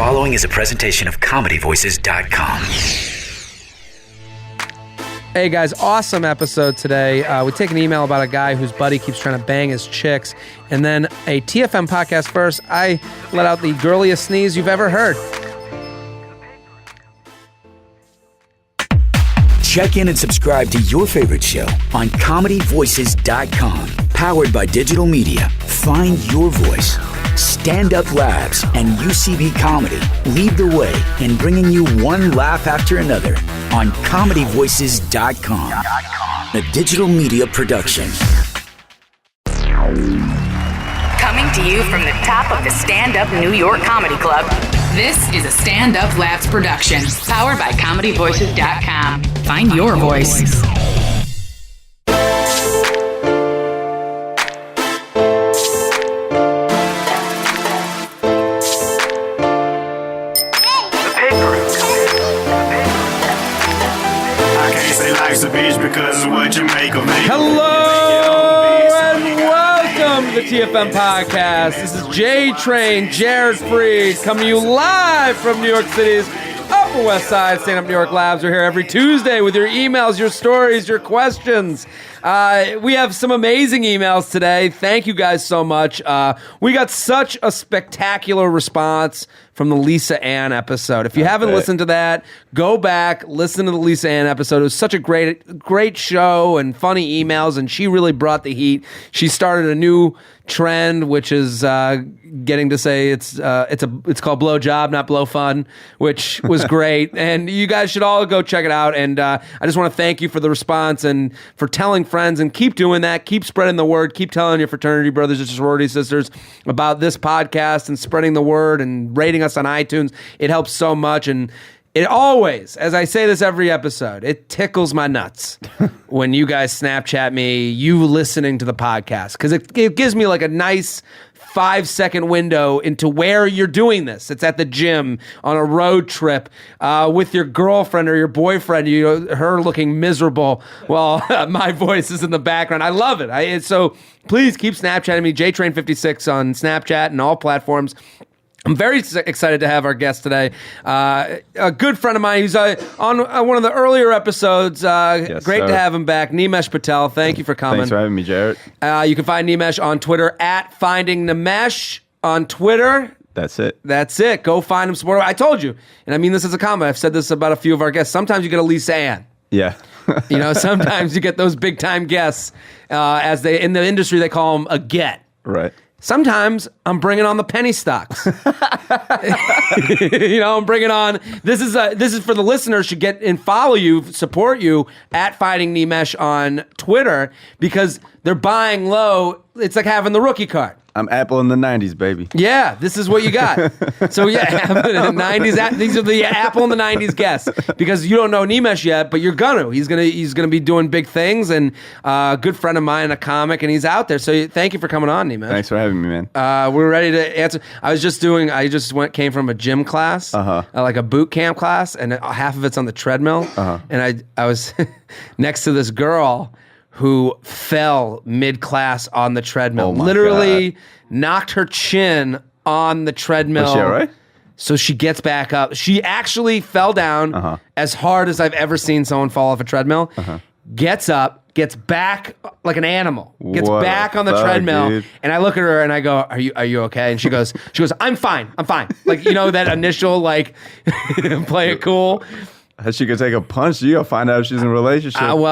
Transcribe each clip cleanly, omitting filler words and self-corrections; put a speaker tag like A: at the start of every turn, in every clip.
A: following is a presentation of ComedyVoices.com.
B: Hey guys, awesome episode today. We take an email about a guy whose buddy keeps trying to bang his chicks. And then a TFM podcast first, I let out the girliest sneeze you've ever heard.
A: Check in and subscribe to your favorite show on ComedyVoices.com. Powered by digital media. Find your voice. Stand Up Labs and UCB Comedy lead the way in bringing you one laugh after another on ComedyVoices.com. A digital media production.
C: Coming to you from the top of the Stand Up New York Comedy Club, this is a Stand Up Labs production, powered by ComedyVoices.com. Find your voice.
B: Hello and welcome to the TFM podcast. This is J Train, Jared Freed, coming to you live from New York City's Upper West Side. Stand Up New York Labs are here every Tuesday with your emails, your stories, your questions. We have some amazing emails today. Thank you guys so much. We got such a spectacular response from the Lisa Ann episode. If you haven't listened to that, go back, listen to the Lisa Ann episode. It was such a great show and funny emails, and she really brought the heat. She started a new trend, which is getting to say it's called Blow Job, not Blow Fun, which was great. And you guys should all go check it out. And I just want to thank you for the response and for telling friends, and keep doing that. Keep spreading the word. Keep telling your fraternity brothers and sorority sisters about this podcast and spreading the word and rating us on iTunes. It helps so much. And it always, as I say this every episode, it tickles my nuts when you guys Snapchat me, you listening to the podcast, because it gives me like a nice 5-second window into where you're doing this. It's at the gym, on a road trip, with your girlfriend or your boyfriend, her looking miserable while my voice is in the background. I love it. So please keep Snapchatting me, JTrain56 on Snapchat and all platforms. I'm very excited to have our guest today. A good friend of mine. He's on one of the earlier episodes.
D: Yes,
B: great
D: sir.
B: to have him back. Nimesh Patel, thank you for coming.
D: Thanks for having me, Jarrett.
B: You can find Nimesh on Twitter at Finding Nimesh on Twitter.
D: That's it.
B: That's it. Go find him. Support him. I told you, and I mean this as a comment. I've said this about a few of our guests. Sometimes you get a Lisa Ann.
D: Yeah.
B: Sometimes you get those big time guests. As they in the industry they call them a get.
D: Right.
B: Sometimes I'm bringing on the penny stocks. I'm bringing on. This is for the listeners. Should get and follow you, support you at Fighting Nimesh on Twitter, because they're buying low. It's like having the rookie card.
D: I'm Apple in the 90s, baby.
B: Yeah, this is what you got. So yeah, 90s. These are the Apple in the 90s guests, because you don't know Nimesh yet, but you're gonna. He's gonna be doing big things, and a good friend of mine, a comic, and he's out there. So thank you for coming on, Nimesh.
D: Thanks for having me, man.
B: We're ready to answer. I came from a gym class, like a boot camp class, and half of it's on the treadmill, and I was next to this girl who fell mid-class on the treadmill. Literally knocked her chin on the treadmill.
D: Was she all right?
B: So she gets back up. She actually fell down as hard as I've ever seen someone fall off a treadmill. Gets up, gets back like an animal. Gets back on the treadmill.
D: Dude.
B: And I look at her and I go, Are you okay? And she goes, I'm fine. Like, that initial, like, play it cool.
D: She could take a punch. You gotta find out if she's in a relationship.
B: Now I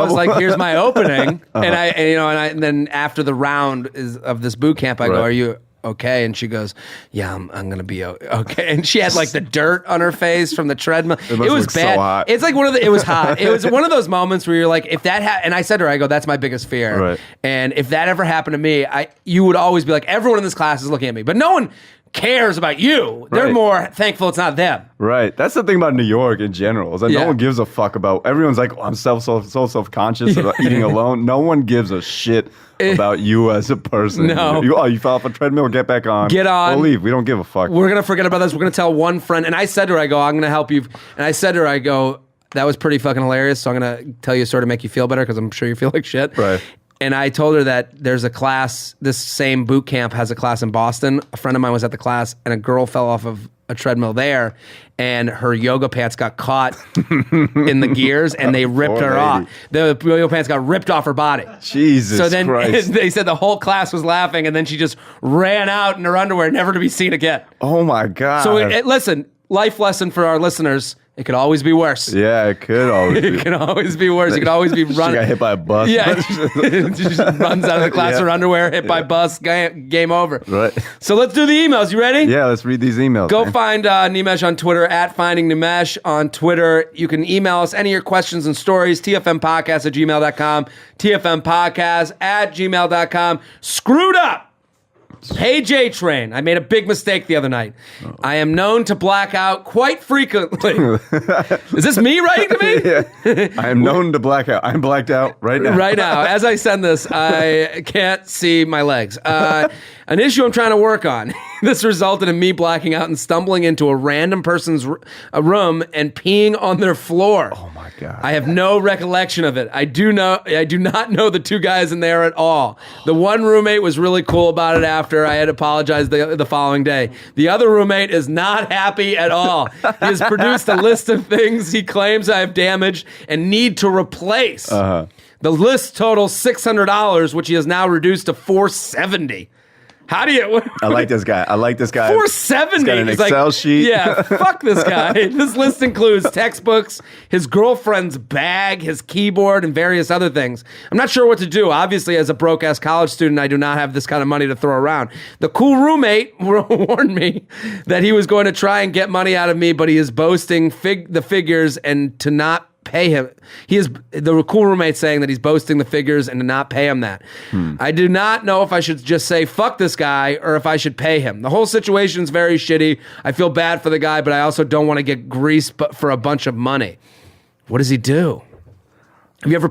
B: was like, here's my opening, and then after the round of this boot camp, I go, are you okay? And she goes, yeah, I'm gonna be okay. And she had like the dirt on her face from the treadmill. It was bad.
D: So hot.
B: It's like it was hot. It was one of those moments where you're like, if that and I said to her, I go, that's my biggest fear.
D: Right.
B: And if that ever happened to me, you would always be like, everyone in this class is looking at me, but no one cares about you. They're more thankful it's not them.
D: Right. That's the thing about New York in general, is that no one gives a fuck about. Everyone's like, I'm so self-conscious about eating alone. No one gives a shit about you as a person.
B: No.
D: You fell off a treadmill, get back on.
B: Get on.
D: We'll leave. We don't give a fuck.
B: We're going to forget about this. We're going to tell one friend. And I said to her, I go, I'm going to help you. And I said to her, I go, that was pretty fucking hilarious. So I'm going to tell you a story to make you feel better, because I'm sure you feel like shit.
D: Right.
B: And I told her that there's a class, this same boot camp has a class in Boston. A friend of mine was at the class, and a girl fell off of a treadmill there, and her yoga pants got caught in the gears, and they ripped her off. The yoga pants got ripped off her body.
D: Jesus
B: So then
D: Christ.
B: they said the whole class was laughing, and then she just ran out in her underwear, never to be seen again.
D: Oh my God.
B: So listen, life lesson for our listeners. It could always be worse.
D: Yeah, it could always be.
B: It can always be worse. It could always be
D: She
B: running.
D: got hit by a bus.
B: Yeah, she just runs out of the class in her underwear, hit by bus, game over.
D: Right.
B: So let's do the emails. You ready?
D: Yeah, let's read these emails.
B: Go
D: man.
B: find Nimesh on Twitter, at Finding Nimesh on Twitter. You can email us any of your questions and stories, tfmpodcast@gmail.com, tfmpodcast@gmail.com. Screwed up. Hey, J Train, I made a big mistake the other night. I am known to black out quite frequently. Is this me writing to me?
D: Yeah. I am known to black out. I'm blacked out right now.
B: Right now, as I send this, I can't see my legs. An issue I'm trying to work on. This resulted in me blacking out and stumbling into a random person's room and peeing on their floor.
D: Oh my God.
B: I have no recollection of it. I do not know the two guys in there at all. The one roommate was really cool about it after I had apologized the following day. The other roommate is not happy at all. He has produced a list of things he claims I have damaged and need to replace.
D: Uh-huh.
B: The list totals $600, which he has now reduced to $470. How do you?
D: I like this guy.
B: 470.
D: He's got an
B: He's
D: Excel sheet.
B: Yeah, fuck this guy. This list includes textbooks, his girlfriend's bag, his keyboard, and various other things. I'm not sure what to do. Obviously, as a broke-ass college student, I do not have this kind of money to throw around. The cool roommate warned me that he was going to try and get money out of me, but he is boasting the figures and to not pay him. The cool roommate saying that he's boasting the figures and to not pay him that. I do not know if I should just say fuck this guy or if I should pay him. The whole situation's very shitty. I feel bad for the guy, but I also don't want to get greased for a bunch of money. What does he do? Have you ever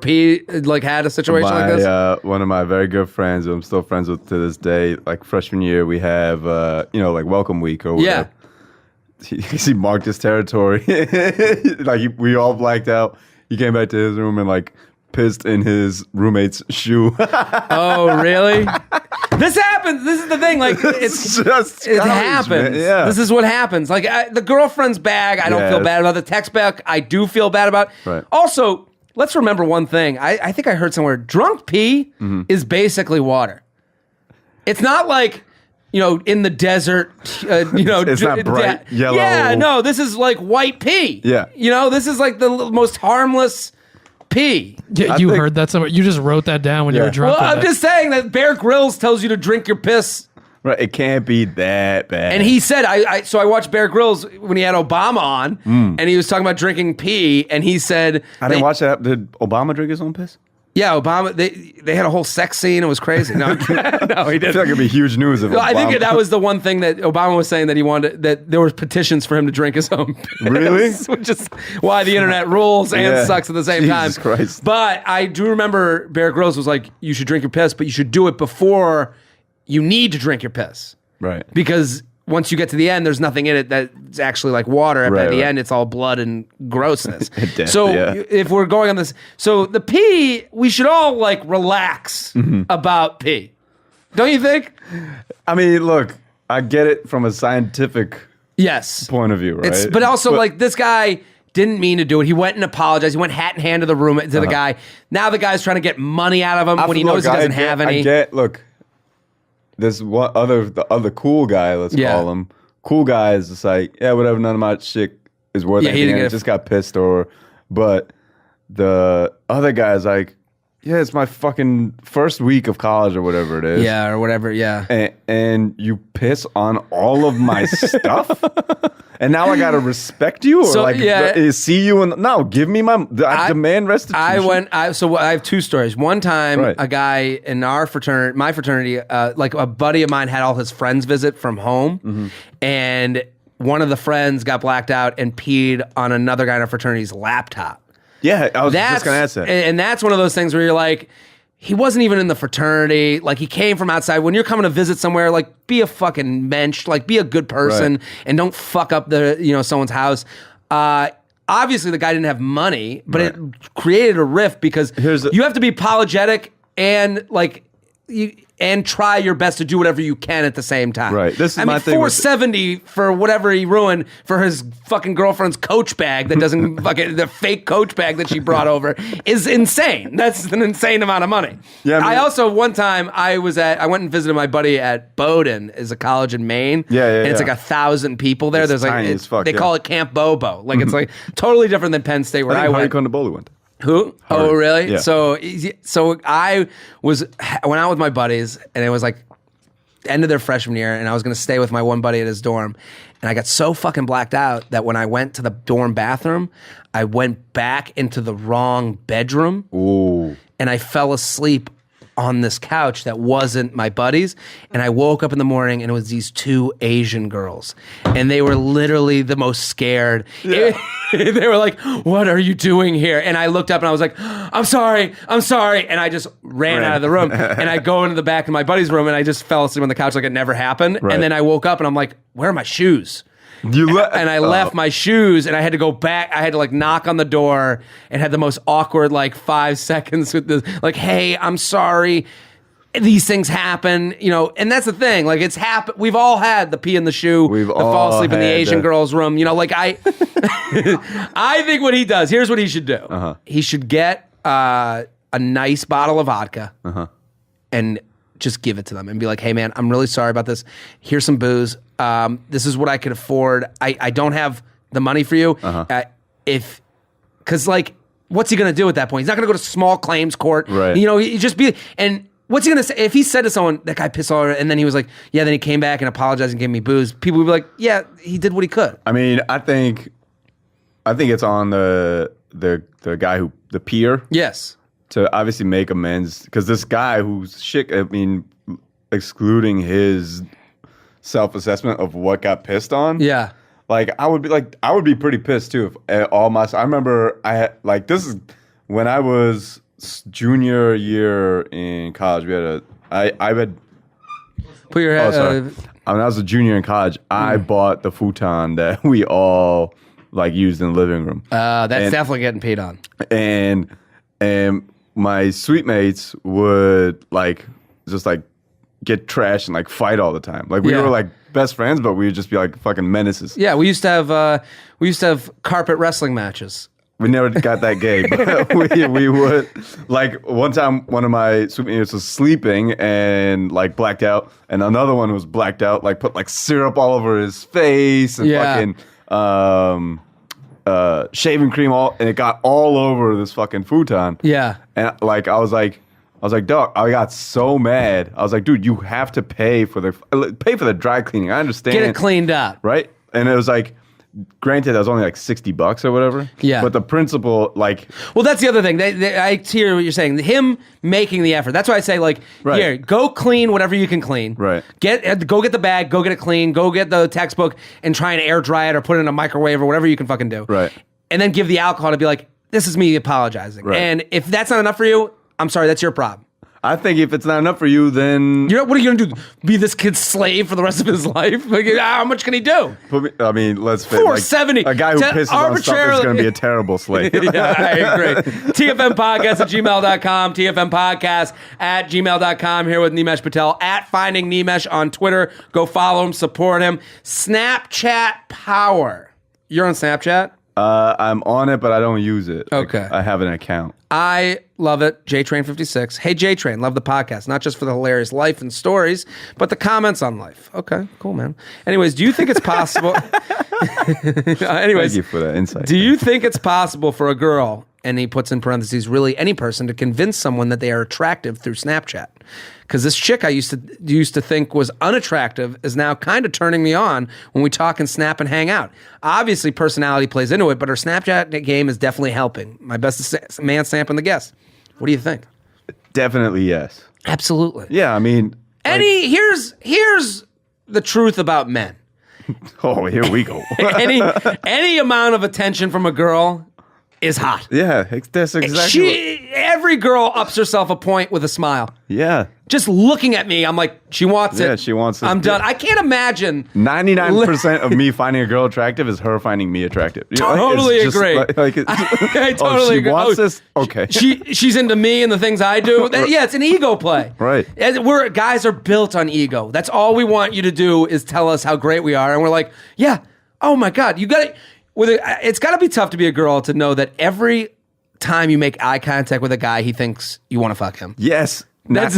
B: had a situation like this?
D: One of my very good friends, who I'm still friends with to this day, like freshman year, we have, like welcome week or whatever.
B: Yeah.
D: He marked his territory. We all blacked out. He came back to his room and like pissed in his roommate's shoe.
B: Oh, really? This happens. This is the thing. Like, it happens.
D: Man. Yeah.
B: This is what happens. Like, the girlfriend's bag, I don't feel bad about. The text bag, I do feel bad about.
D: Right.
B: Also, let's remember one thing. I think I heard somewhere, drunk pee is basically water. It's not like, in the desert,
D: It's not bright yellow.
B: Yeah, no, this is like white pee.
D: Yeah.
B: This is like the most harmless pee.
E: Yeah, you heard that somewhere. You just wrote that down when you were drunk.
B: Well, I'm just saying that Bear Grylls tells you to drink your piss.
D: Right, it can't be that bad.
B: And he said, so I watched Bear Grylls when he had Obama on, and he was talking about drinking pee, and he said...
D: I didn't watch that. Did Obama drink his own piss?
B: Yeah, Obama, they had a whole sex scene. It was crazy. No, no, he
D: I
B: didn't.
D: feel like it'd be huge news if
B: Well, I think
D: Obama-
B: that was the one thing that Obama was saying that he wanted, that there were petitions for him to drink his own piss.
D: Really?
B: Which is why the internet rules and
D: Yeah.
B: sucks at the same time.
D: Jesus Christ.
B: But I do remember Bear Grylls was like, you should drink your piss, but you should do it before you need to drink your piss.
D: Right.
B: Because once you get to the end, there's nothing in it that's actually like water. And by
D: Right,
B: the
D: right.
B: end, it's all blood and grossness.
D: Death,
B: So
D: yeah.
B: if we're going on this, so the pee, we should all like relax
D: Mm-hmm.
B: about pee. Don't you think?
D: I mean, look, I get it from a scientific
B: Yes.
D: point of view, right?
B: But also, like, this guy didn't mean to do it. He went and apologized. He went hat in hand to the guy. Now the guy's trying to get money out of him when he knows he doesn't have any.
D: There's the other cool guy, let's call him. Cool guy is just like, yeah, whatever, none of my shit is worth
B: Yeah, he
D: anything.
B: didn't
D: And
B: get
D: just got pissed but the other guy's like, yeah, it's my fucking first week of college or whatever it is.
B: Yeah, or whatever, yeah.
D: And you piss on all of my stuff? And now I gotta respect you, or
B: So, yeah.
D: see you and no, give me I demand restitution.
B: So I have two stories. One time,
D: Right.
B: a guy in our fraternity, my fraternity, like a buddy of mine had all his friends visit from home, and one of the friends got blacked out and peed on another guy in our fraternity's laptop.
D: Yeah, I was just gonna ask that.
B: And that's one of those things where you're like, he wasn't even in the fraternity. Like, he came from outside. When you're coming to visit somewhere, like, be a fucking mensch. Like, be a good person,
D: Right.
B: and don't fuck up someone's house. Obviously, the guy didn't have money, but
D: Right.
B: it created a rift because
D: Here's the-
B: you have to be apologetic and like and try your best to do whatever you can at the same time.
D: Right. This is
B: I
D: my
B: mean,
D: thing with-
B: $470 for whatever he ruined for his fucking girlfriend's Coach bag that doesn't fucking the fake Coach bag that she brought over is insane. That's an insane amount of money.
D: Yeah,
B: I also one time I went and visited my buddy at Bowdoin, is a college in Maine.
D: Yeah,
B: and it's
D: yeah.
B: like 1,000 people there.
D: It's
B: There's like
D: tiny as fuck,
B: they call it Camp Bobo. Like it's like totally different than Penn State where I
D: I think
B: went.
D: Harry Condaboli went.
B: Who? Oh, really?
D: Yeah.
B: So I went out with my buddies, and it was like end of their freshman year, and I was going to stay with my one buddy at his dorm, and I got so fucking blacked out that when I went to the dorm bathroom, I went back into the wrong bedroom,
D: Ooh.
B: and I fell asleep on this couch that wasn't my buddy's, and I woke up in the morning and it was these two Asian girls, and they were literally the most scared.
D: Yeah.
B: They were like, "What are you doing here?" And I looked up and I was like, I'm sorry," and I just ran out of the room. And I go into the back of my buddy's room and I just fell asleep on the couch like it never happened.
D: Right.
B: And then I woke up and I'm like, "Where are my shoes?" And I
D: Oh.
B: left my shoes, and I had to go back. I had to like knock on the door and had the most awkward like 5 seconds with this, like, "Hey, I'm sorry. These things happen," you know. And that's the thing. Like, it's happened. We've all had the pee in the shoe,
D: We've
B: the fall
D: all
B: asleep in the
D: had
B: Asian
D: that.
B: girl's room. You know, like I think what he does. Here's what he should do.
D: Uh-huh.
B: He should get a nice bottle of vodka and just give it to them and be like, "Hey, man, I'm really sorry about this. Here's some booze. This is what I could afford. I don't have the money for you. Because like, what's he gonna do at that point? He's not gonna go to small claims court.
D: Right.
B: You know, he just be and. What's he gonna say if he said to someone, "That guy pissed all over," and then he was like, "Yeah," then he came back and apologized and gave me booze. People would be like, "Yeah, he did what he could."
D: I mean, I think it's on the guy who the peer
B: Yes.
D: to obviously make amends, because this guy who's shit. I mean, excluding his self-assessment of what got pissed on.
B: Yeah.
D: Like I would be pretty pissed too if I remember I had like this is when I was junior year in college. We had I had
B: Put your
D: oh
B: head.
D: sorry when I was a junior in college I bought the futon that we all like used in the living room.
B: That's
D: And-
B: definitely getting peed on.
D: and my suite mates would like just like get trashed and like fight all the time. Like we
B: Yeah.
D: were like best friends, but we would just be like fucking menaces.
B: Yeah, we used to have carpet wrestling matches.
D: We never got that gay, but we would like one time one of my suite mates was sleeping and like blacked out, and another one was blacked out, like put like syrup all over his face and
B: Yeah.
D: fucking shaving cream and it got all over this fucking futon.
B: Yeah.
D: And like I was like, dog, I got so mad. I was like, dude, you have to pay for the dry cleaning. I understand.
B: Get it cleaned up.
D: Right? And it was like, granted, that was only like $60 or whatever.
B: Yeah.
D: But the principle, like,
B: Well, that's the other thing. I hear what you're saying. Him making the effort. That's why I say, like,
D: Right.
B: here, go clean whatever you can clean.
D: Right.
B: Go get the bag. Go get it clean. Go get the textbook and try and air dry it or put it in a microwave or whatever you can fucking do.
D: Right.
B: And then give the alcohol to be like, this is me apologizing.
D: Right.
B: And if that's not enough for you, I'm sorry. That's your problem.
D: I think if it's not enough for you, then
B: What are you gonna do? Be this kid's slave for the rest of his life? Like, how much can he do?
D: let's fit. Like,
B: $470
D: a guy who
B: to
D: pisses on stuff is
B: arbitrarily-
D: going to be a terrible slave.
B: Yeah, I agree. TFMpodcast@gmail.com. TFMpodcast@gmail.com. Here with Nimesh Patel at Finding Nimesh on Twitter. Go follow him, support him. Snapchat Power. You're on Snapchat?
D: I'm on it, but I don't use it.
B: Okay.
D: I have an account.
B: I love it. JTrain56. Hey, JTrain, love the podcast. Not just for the hilarious life and stories, but the comments on life. Okay, cool, man. Anyways, do you think it's possible?
D: Thank you for that insight.
B: Do you think it's possible for a girl, and he puts in parentheses, really any person, to convince someone that they are attractive through Snapchat? Because this chick I used to think was unattractive is now kind of turning me on when we talk and snap and hang out. Obviously, personality plays into it, but her Snapchat game is definitely helping. My best man sampling the guest. What do you think?
D: Definitely yes.
B: Absolutely.
D: Yeah, I mean,
B: Here's the truth about men.
D: oh, here we go.
B: Any amount of attention from a girl is hot.
D: Yeah, that's exactly.
B: Every girl ups herself a point with a smile.
D: Yeah.
B: Just looking at me, I'm like, she wants it.
D: Yeah, she wants it.
B: I'm done. I can't imagine.
D: 99% of me finding a girl attractive is her finding me attractive.
B: Totally agree. I totally agree.
D: She wants this? Okay.
B: She's into me and the things I do. Yeah, it's an ego play.
D: Right.
B: And guys are built on ego. That's all we want you to do is tell us how great we are. And we're like, yeah, oh my God. It's got to be tough to be a girl to know that every time you make eye contact with a guy, he thinks you want to fuck him.
D: Yes.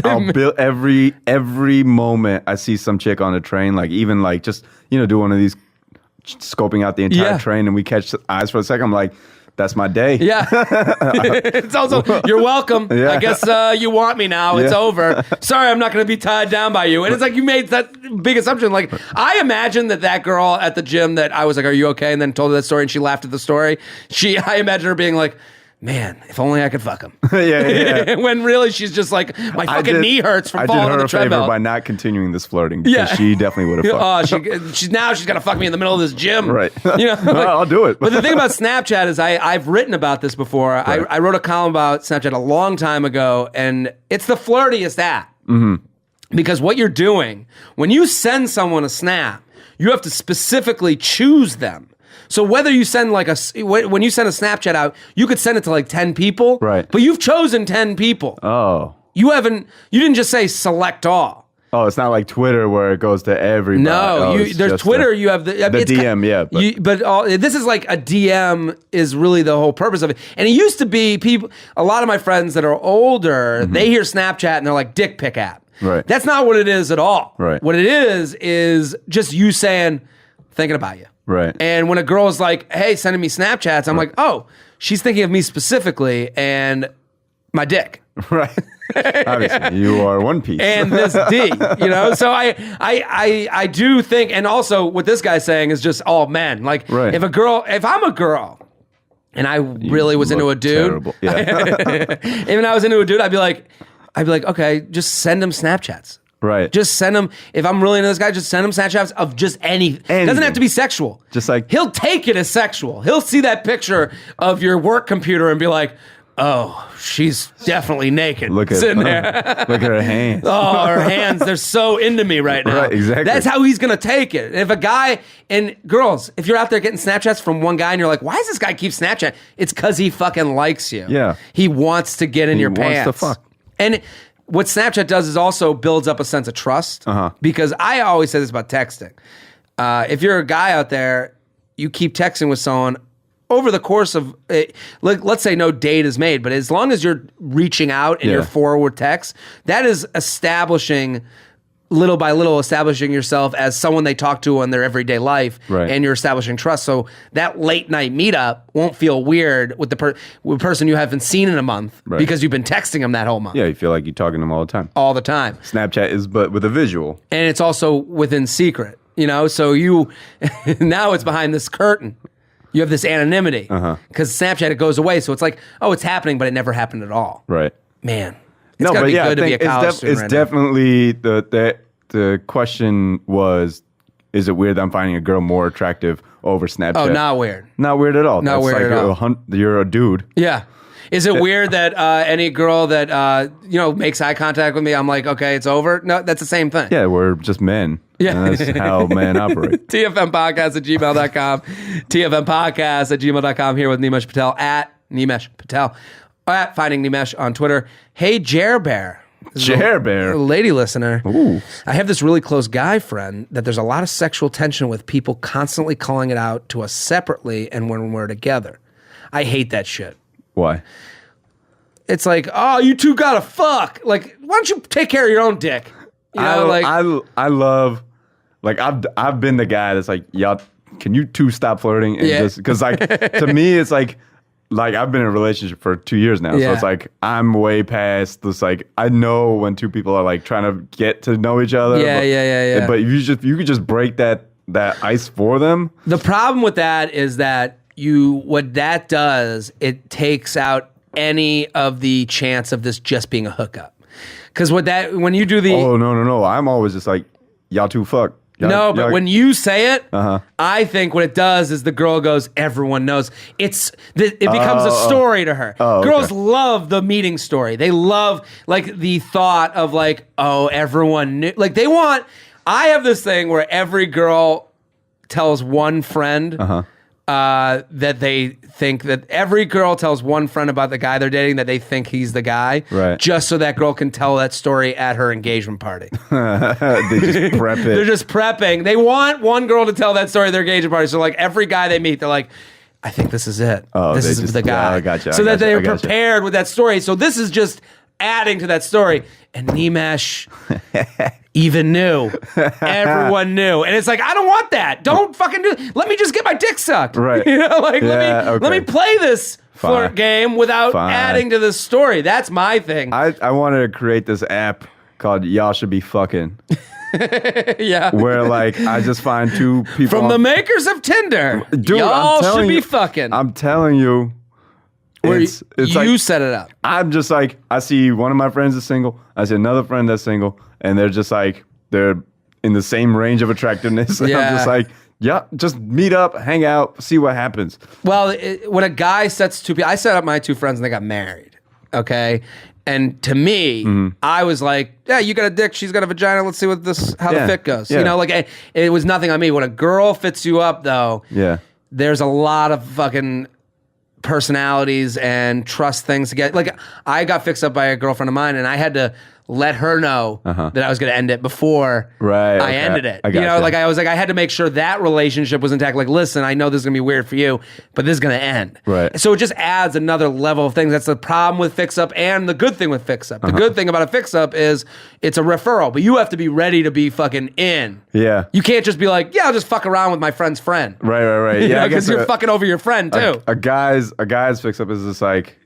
D: I'll build every moment I see some chick on a train, like even like just, do one of these scoping out the entire train and we catch eyes for a second. I'm like, that's my day.
B: Yeah. It's also, you're welcome.
D: Yeah.
B: I guess you want me now. It's over. Sorry, I'm not going to be tied down by you. And it's like you made that big assumption. Like, I imagine that girl at the gym that I was like, are you okay? And then told her that story and she laughed at the story. I imagine her being like, man, if only I could fuck him.
D: Yeah.
B: When really she's just like, my fucking knee hurts from falling on the treadmill.
D: I did her a favor by not continuing this flirting because she definitely would have fucked.
B: She's going to fuck me in the middle of this gym.
D: Right. I'll do it.
B: But the thing about Snapchat is I've written about this before. Right. I wrote a column about Snapchat a long time ago, and it's the flirtiest app. Mm-hmm. Because what you're doing, when you send someone a snap, you have to specifically choose them. So whether you send when you send a Snapchat out, you could send it to like 10 people,
D: right?
B: But you've chosen 10 people.
D: Oh,
B: you didn't just say select all.
D: Oh, it's not like Twitter where it goes to everybody.
B: No, there's Twitter. You have the DM, this is like a DM is really the whole purpose of it. And it used to be a lot of my friends that are older, they hear Snapchat and they're like dick pic app.
D: Right.
B: That's not what it is at all.
D: Right.
B: What it is just you saying, thinking about you.
D: Right.
B: And when a girl is like, hey, sending me Snapchats, I'm like, oh, she's thinking of me specifically and my dick.
D: Right. Obviously, you are one piece.
B: And this D, So I do think, and also what this guy's saying is just all men. Like,
D: right.
B: if I'm a girl and I really was into a dude,
D: terrible. Yeah.
B: even I was into a dude, I'd be like, okay, just send him Snapchats.
D: Right.
B: Just send him, if I'm really into this guy, just send him Snapchats of just anything. It doesn't have to be sexual.
D: Just like,
B: he'll take it as sexual. He'll see that picture of your work computer and be like, oh, she's definitely naked. Sitting there.
D: Look at her hands.
B: Oh, her hands, they're so into me right now.
D: Right, exactly.
B: That's how he's going to take it. If a guy, and girls, if you're out there getting Snapchats from one guy and you're like, why does this guy keep Snapchat? It's because he fucking likes you.
D: Yeah.
B: He wants to get in your pants.
D: He wants to fuck.
B: And what Snapchat does is also builds up a sense of trust. Because I always say this about texting. If you're a guy out there, you keep texting with someone over the course of, let's say no date is made, but as long as you're reaching out in your forward text, that is establishing, little by little, establishing yourself as someone they talk to in their everyday life, and you're establishing trust. So that late night meetup won't feel weird with the person you haven't seen in a month because you've been texting them that whole month.
D: Yeah, you feel like you're talking to them all the time.
B: All the time.
D: Snapchat is but with a visual.
B: And it's also within secret, so now it's behind this curtain. You have this anonymity because Snapchat, it goes away. So it's like, oh, it's happening, but it never happened at all.
D: Right.
B: Man. It's gotta be good to be a college student
D: it's definitely the question was, is it weird that I'm finding a girl more attractive over Snapchat?
B: Oh, not weird.
D: Not weird at all.
B: Not weird at all.
D: You're a dude.
B: Yeah. Is it weird that any girl that makes eye contact with me, I'm like, okay, it's over? No, that's the same thing.
D: Yeah, we're just men.
B: Yeah.
D: And that's how men operate.
B: TFMpodcast@gmail.com. TFMpodcast@gmail.com. Here with Nimesh Patel at Nimesh Patel. At Finding Nimesh on Twitter. Hey, Jer Bear.
D: Jer Bear.
B: A lady listener.
D: Ooh.
B: I have this really close guy friend that there's a lot of sexual tension with people constantly calling it out to us separately and when we're together. I hate that shit.
D: Why?
B: It's like, oh, you two gotta fuck. Like, why don't you take care of your own dick?
D: I love, like, I've been the guy that's like, y'all, can you two stop flirting? And just because, like, to me, it's like I've been in a relationship for 2 years now, so it's like I'm way past this. Like, I know when two people are like trying to get to know each other.
B: Yeah.
D: But you could just break that ice for them.
B: The problem with that is that what that does, it takes out any of the chance of this just being a hookup. Because when you do the...
D: Oh, no. I'm always just like, y'all two fuck.
B: No, but when you say it,
D: Uh-huh.
B: I think what it does is the girl goes, everyone knows. It becomes a story to her.
D: Oh,
B: Girls
D: okay.
B: love the meeting story. They love like the thought of like, oh, everyone knew. Like they want. I have this thing where every girl tells one friend that they think that every girl tells one friend about the guy they're dating that they think he's the guy,
D: Right.
B: just so that girl can tell that story at her engagement party.
D: They just prep it.
B: They're just prepping. They want one girl to tell that story at their engagement party. So like every guy they meet, they're like, I think this is it.
D: Oh,
B: this
D: they
B: is
D: just-
B: the guy.
D: yeah, I gotcha,
B: So
D: I
B: that
D: gotcha,
B: they're
D: I gotcha.
B: prepared with that story. So this is just adding to that story. And Nimesh even knew. Everyone knew. And it's like, I don't want that. Don't fucking do it. Let me just get my dick sucked.
D: Right.
B: You know, like
D: Yeah,
B: let me
D: okay.
B: play this flirt
D: Fine.
B: game without
D: Fine.
B: adding to the story. That's my thing.
D: I wanted to create this app called Y'all Should Be Fucking,
B: yeah.
D: where like I just find two people
B: From the
D: on-
B: makers of Tinder.
D: Dude,
B: y'all
D: I'm telling
B: should be
D: you,
B: fucking.
D: I'm telling you,
B: Or
D: it's
B: you
D: like
B: set it up.
D: I'm just like I see one of my friends is single, I see another friend that's single, and they're just like they're in the same range of attractiveness. And
B: Yeah.
D: I'm just like, yeah, just meet up, hang out, see what happens.
B: Well, when a guy sets two people, I set up my two friends and they got married. Okay. And to me,
D: Mm-hmm.
B: I was like, yeah, you got a dick, she's got a vagina. Let's see how
D: Yeah.
B: the fit goes.
D: Yeah.
B: You know, like it was nothing on me. When a girl fits you up, though,
D: Yeah.
B: there's a lot of fucking personalities and trust things to get. Like I got fixed up by a girlfriend of mine, and I had to let her know that I was going to end it before
D: Right,
B: I
D: okay.
B: ended it.
D: I
B: You know,
D: gotcha.
B: like I was like, I had to make sure that relationship was intact. Like, listen, I know this is going to be weird for you, but this is going to end.
D: Right.
B: So it just adds another level of things. That's the problem with Fix Up and the good thing with Fix Up. The good thing about a Fix Up is it's a referral, but you have to be ready to be fucking in.
D: Yeah.
B: You can't just be like, yeah, I'll just fuck around with my friend's friend.
D: Right.
B: You
D: Yeah,
B: know,
D: I
B: because
D: guess
B: you're fucking over your friend too.
D: a guy's fix up is just like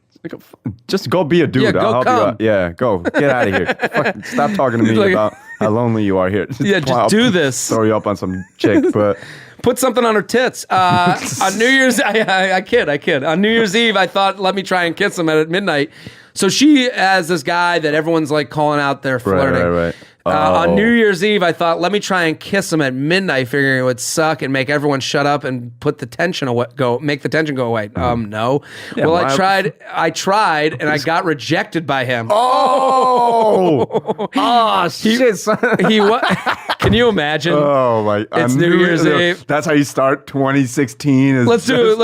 D: just go be a dude.
B: Yeah, go
D: I'll help
B: come.
D: you out. Yeah, go get out of here. Fuck, stop talking to me
B: Like-
D: about how lonely you are here.
B: Yeah, just
D: I'll
B: do this.
D: Throw you up on some chick, but
B: Put something on her tits. On New Year's, I kid. On New Year's Eve, I thought, let me try and kiss him at midnight. So she has this guy that everyone's like calling out there flirting.
D: right.
B: On
D: Oh.
B: New Year's Eve, I thought, let me try and kiss him at midnight, figuring it would suck and make everyone shut up and put the tension away, make the tension go away. No.
D: Yeah,
B: Well,
D: why-
B: I tried, and I got rejected by him.
D: oh shit, son.
B: He what? Can you imagine?
D: Oh my!
B: It's
D: on
B: New Year's Eve.
D: That's how you start 2016. Is
B: Let's do.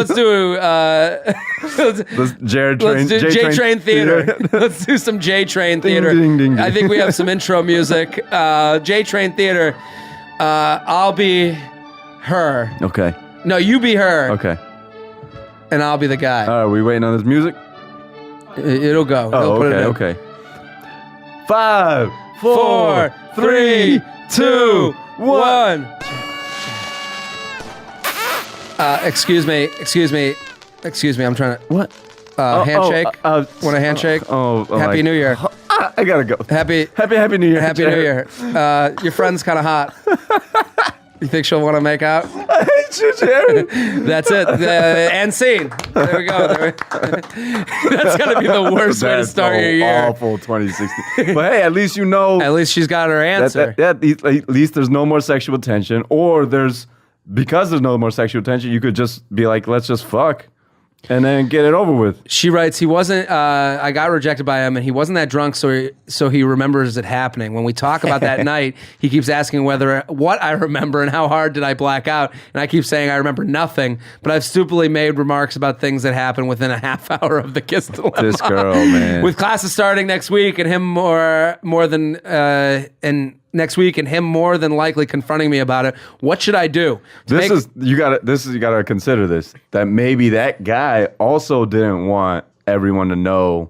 D: Jared Train.
B: J Train Theater. Let's do some J Train Theater.
D: ding, ding, ding.
B: I think we have some intro music. J Train Theater. I'll be her.
D: Okay.
B: No, you be her.
D: Okay.
B: And I'll be the guy.
D: Are we waiting on this music?
B: It'll go. He'll
D: Oh,
B: put it
D: okay.
B: in.
D: Okay. 5,
B: 4, 3, 2, 1. Excuse me. I'm trying to.
D: What?
B: Handshake. Want a handshake? Happy New Year.
D: I gotta go.
B: Happy
D: New Year.
B: Happy New Year. Your friend's kind of hot. You think she'll want to make out?
D: I hate you, Jared.
B: That's it. And scene. There we go. That's gonna be the worst way to start your year.
D: Awful 2016. But hey, at least you know.
B: At least she's got her answer.
D: At least there's no more sexual tension, or because there's no more sexual tension, you could just be like, let's just fuck, and then get it over with.
B: She writes, he wasn't. I got rejected by him, and he wasn't that drunk, so he remembers it happening. When we talk about that night, he keeps asking what I remember and how hard did I black out, and I keep saying I remember nothing. But I've stupidly made remarks about things that happened within a half hour of the kiss dilemma.
D: This girl, man.
B: With classes starting next week, and him more than next week, and him more than likely confronting me about it. What should I do?
D: You gotta consider this, that maybe that guy also didn't want everyone to know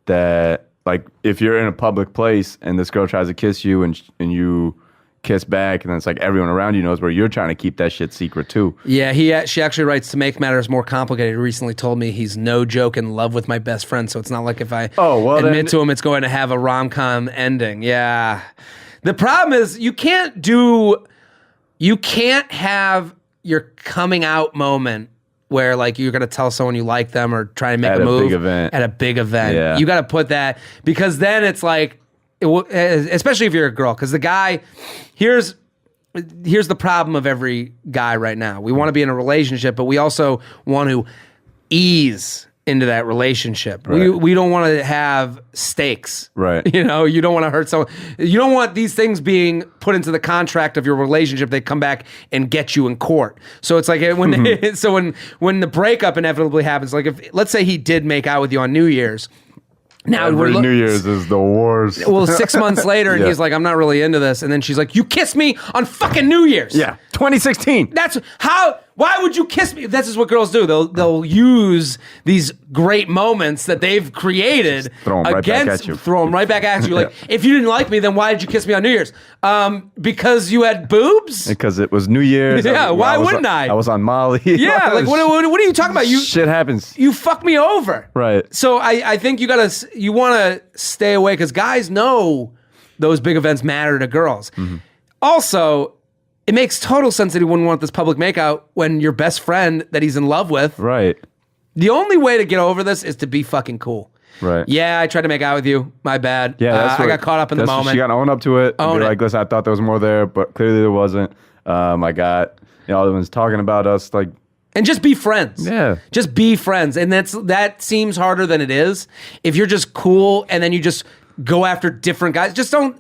D: that, like, if you're in a public place and this girl tries to kiss you and you kiss back, and then it's like everyone around you knows, where you're trying to keep that shit secret too.
B: Yeah, she actually writes, to make matters more complicated, he recently told me he's no joke in love with my best friend, so it's not like if I admit to him, it's going to have a rom-com ending. Yeah. The problem is you can't have your coming out moment where, like, you're going to tell someone you like them or try to make
D: At
B: a move
D: big event.
B: at a big event.
D: Yeah.
B: You got to put that, because then it's like, especially if you're a girl, because the guy, here's here's the problem of every guy right now. We want to be in a relationship, but we also want to ease into that relationship.
D: Right.
B: We don't want to have stakes.
D: Right.
B: You know, you don't want to hurt someone. You don't want these things being put into the contract of your relationship. They come back and get you in court. So it's like when the breakup inevitably happens, like if let's say he did make out with you on New Year's. Now
D: Every New Year's is the worst.
B: Well, 6 months later, and
D: Yeah.
B: he's like, I'm not really into this. And then she's like, you kissed me on fucking New Year's.
D: Yeah, 2016.
B: That's how. Why would you kiss me? That's just what girls do. They'll use these great moments that they've created
D: throw 'em right back at you.
B: Throw them right back at you. Like, if you didn't like me, then why did you kiss me on New Year's? Because you had boobs.
D: Because it was New Year's.
B: Yeah, why wouldn't I?
D: I was on Molly.
B: Yeah, like what are you talking about?
D: Shit happens.
B: You fucked me over.
D: Right.
B: So I think you want to stay away because guys know those big events matter to girls.
D: Mm-hmm.
B: Also, it makes total sense that he wouldn't want this public makeout when your best friend that he's in love with.
D: Right.
B: The only way to get over this is to be fucking cool.
D: Right.
B: Yeah, I tried to make out with you. My bad.
D: Yeah,
B: I got caught up in the moment.
D: She got to own up to it.
B: Own
D: Be
B: it.
D: like, listen, I thought there was more there, but clearly there wasn't. I got, everyone's talking about us like.
B: And just be friends.
D: Yeah.
B: Just be friends. And that seems harder than it is. If you're just cool and then you just go after different guys. Just don't.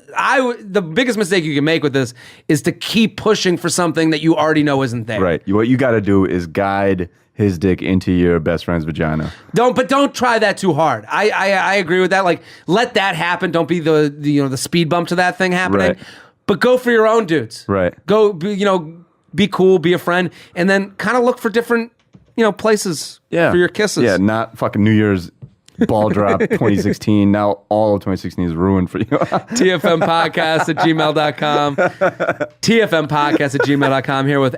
B: The biggest mistake you can make with this is to keep pushing for something that you already know isn't there.
D: Right. What you got to do is guide his dick into your best friend's vagina.
B: Don't try that too hard. I agree with that. Like, let that happen. Don't be the speed bump to that thing happening.
D: Right.
B: But go for your own dudes.
D: Right.
B: Go. Be cool. Be a friend, and then kind of look for different places for your kisses.
D: Yeah. Not fucking New Year's. Ball drop 2016. Now all of 2016 is ruined for you.
B: TFMpodcast at gmail.com. TFMpodcast at gmail.com. Here with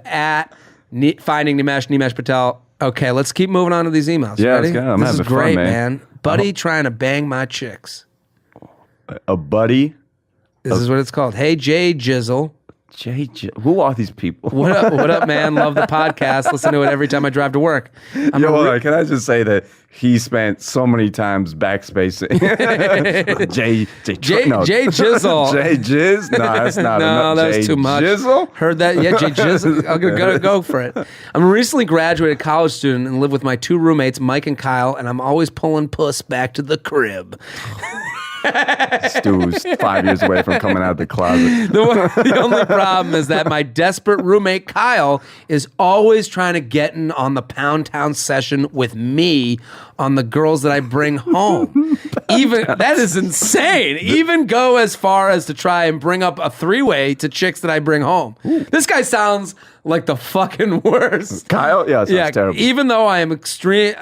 B: Finding Nimesh Patel. Okay, let's keep moving on to these emails.
D: Yeah,
B: Ready?
D: let's go. I'm
B: this is
D: having fun,
B: great,
D: man.
B: Buddy trying to bang my chicks.
D: A buddy.
B: This is what it's called. Hey, Jay Jizzle.
D: Who are these people?
B: What up, man? Love the podcast. Listen to it every time I drive to work.
D: Can I just say that he spent so many times backspacing? Jay
B: Jizzle.
D: Jay Jizz? No, that's not
B: No,
D: enough.
B: that was
D: Jay
B: too much.
D: Jizzle?
B: Heard that? Yeah, Jay Jizzle. I'm gonna go for it. I'm a recently graduated college student and live with my two roommates, Mike and Kyle, and I'm always pulling puss back to the crib.
D: Stu's 5 years away from coming out of the closet.
B: The only problem is that my desperate roommate Kyle is always trying to get in on the Pound Town session with me on the girls that I bring home. That is insane. Even go as far as to try and bring up a three-way to chicks that I bring home. This guy sounds like the fucking worst.
D: Kyle? Yeah, sounds terrible.
B: Even though I am extreme.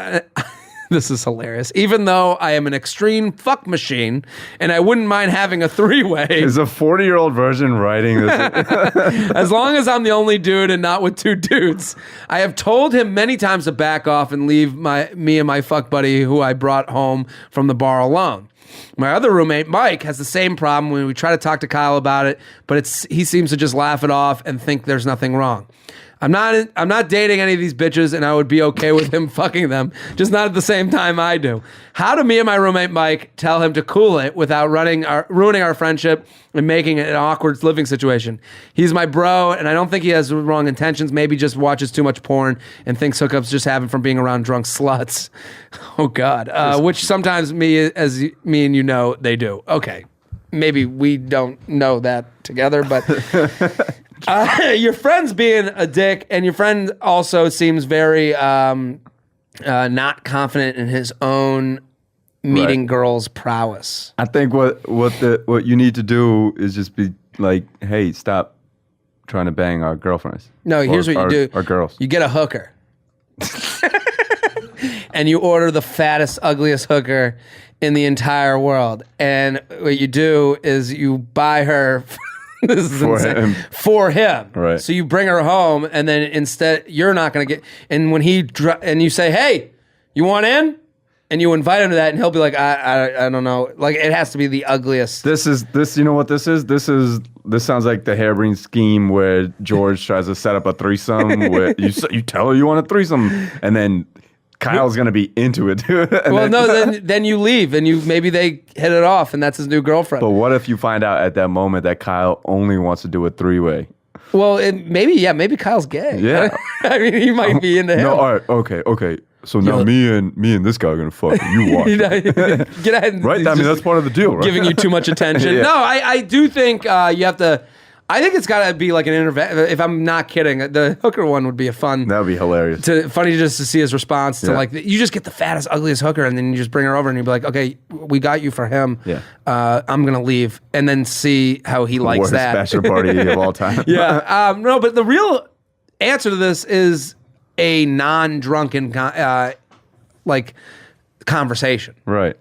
B: This is hilarious. Even though I am an extreme fuck machine and I wouldn't mind having a three-way.
D: Is a 40-year-old version writing this?
B: As long as I'm the only dude and not with two dudes. I have told him many times to back off and leave me and my fuck buddy who I brought home from the bar alone. My other roommate, Mike, has the same problem when we try to talk to Kyle about it, but he seems to just laugh it off and think there's nothing wrong. I'm not dating any of these bitches, and I would be okay with him fucking them, just not at the same time I do. How do me and my roommate Mike tell him to cool it without ruining our friendship and making it an awkward living situation? He's my bro, and I don't think he has wrong intentions. Maybe just watches too much porn and thinks hookups just happen from being around drunk sluts. Oh God, which sometimes me and you know they do. Okay, maybe we don't know that together, but. Your friend's being a dick, and your friend also seems very not confident in his own meeting girls' prowess.
D: I think what you need to do is just be like, hey, stop trying to bang our girlfriends.
B: No, here's what you do.
D: Our girls.
B: You get a hooker. And you order the fattest, ugliest hooker in the entire world. And what you do is you buy her... This is insane. For him.
D: Right.
B: So you bring her home, and then instead you're not going to get. And when and you say, "Hey, you want in?" and you invite him to that, and he'll be like, "I don't know." Like it has to be the ugliest.
D: This. You know what this is? This sounds like the harebrained scheme where George tries to set up a threesome. Where you tell her you want a threesome, and then Kyle's gonna be into it, dude.
B: Then you leave, and maybe they hit it off, and that's his new girlfriend.
D: But what if you find out at that moment that Kyle only wants to do a three-way?
B: Well, maybe Kyle's gay.
D: Yeah.
B: I mean, he might be into him.
D: No, all right, okay. So now me and this guy are gonna fuck. You watch.
B: Get ahead.
D: Right? I mean, that's part of the deal, right?
B: Giving you too much attention.
D: Yeah.
B: No, I do think you have to. I think it's got to be like an intervention. If I'm not kidding, the hooker one would be a fun.
D: That would be hilarious.
B: Funny just to see his response to like you just get the fattest, ugliest hooker, and then you just bring her over and you'd be like, okay, we got you for him.
D: Yeah.
B: I'm gonna leave, and then see how he likes
D: Worst
B: that.
D: bachelor party of all time.
B: Yeah. No, but the real answer to this is a non-drunken like conversation.
D: Right.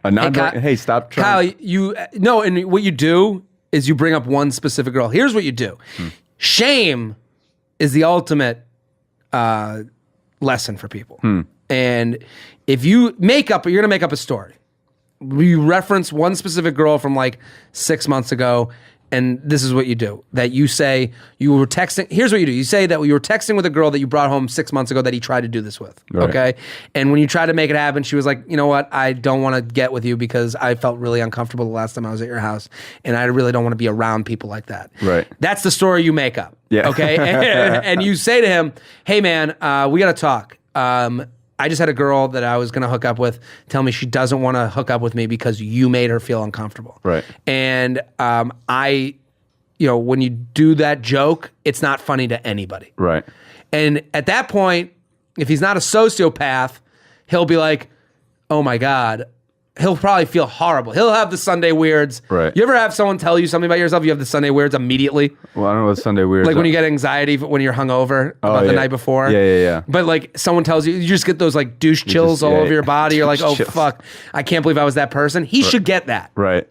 D: A non-drunken. Hey, stop trying.
B: Kyle, and what you do is you bring up one specific girl. Here's what you do. Shame is the ultimate lesson for people. And if you you're going to make up a story. You reference one specific girl from like 6 months ago, and this is what you do. That you say you were texting. Here's what you do. You say that you were texting with a girl that you brought home 6 months ago that he tried to do this with.
D: Right.
B: Okay? And when you tried to make it happen, she was like, you know what? I don't want to get with you because I felt really uncomfortable the last time I was at your house, and I really don't want to be around people like that.
D: Right.
B: That's the story you make up.
D: Yeah.
B: Okay? And you say to him, hey man, we got to talk. I just had a girl that I was going to hook up with tell me she doesn't want to hook up with me because you made her feel uncomfortable.
D: Right.
B: And when you do that joke, it's not funny to anybody.
D: Right.
B: And at that point, if he's not a sociopath, he'll be like, oh my God. He'll probably feel horrible. He'll have the Sunday weirds.
D: Right.
B: You ever have someone tell you something about yourself? You have the Sunday weirds immediately?
D: Well, I don't know what Sunday weirds
B: Like when
D: are.
B: you get anxiety when you're hungover about the night before.
D: Yeah.
B: But like someone tells you, you just get those like douche chills all over your body. You're like, oh
D: Chills.
B: fuck, I can't believe I was that person. He should get that.
D: Right.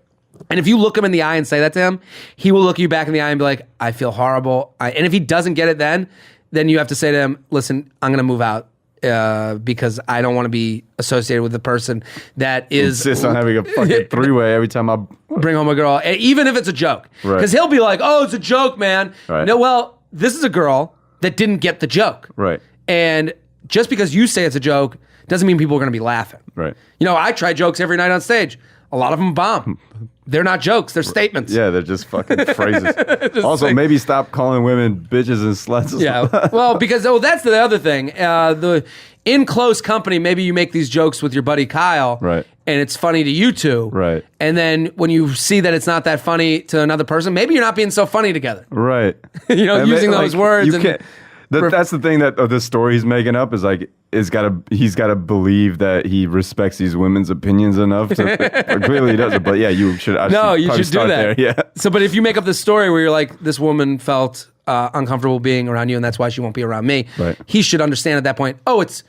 B: And if you look him in the eye and say that to him, he will look you back in the eye and be like, I feel horrible. And if he doesn't get it then you have to say to him, listen, I'm going to move out. Because I don't want to be associated with the person that
D: Insists on having a fucking three-way every time I
B: bring home a girl, even if it's a joke.
D: Right.
B: Because he'll be like, oh, it's a joke, man.
D: Right.
B: No, well, this is a girl that didn't get the joke.
D: Right.
B: And just because you say it's a joke doesn't mean people are going to be laughing.
D: Right.
B: I try jokes every night on stage. A lot of them bomb. They're not jokes. They're statements.
D: Yeah, they're just fucking phrases. Also, maybe stop calling women bitches and sluts.
B: Yeah. Well, because that's the other thing. In close company, maybe you make these jokes with your buddy Kyle.
D: Right.
B: And it's funny to you two.
D: Right.
B: And then when you see that it's not that funny to another person, maybe you're not being so funny together.
D: Right.
B: Using those words.
D: You can't. That's the thing that the story he's making up is like he's got to believe that he respects these women's opinions enough. Clearly he doesn't. But yeah, you should.
B: You should do that.
D: There. Yeah.
B: So, but if you make up this story where you're like, this woman felt uncomfortable being around you, and that's why she won't be around me.
D: Right.
B: He should understand at that point. Oh, it's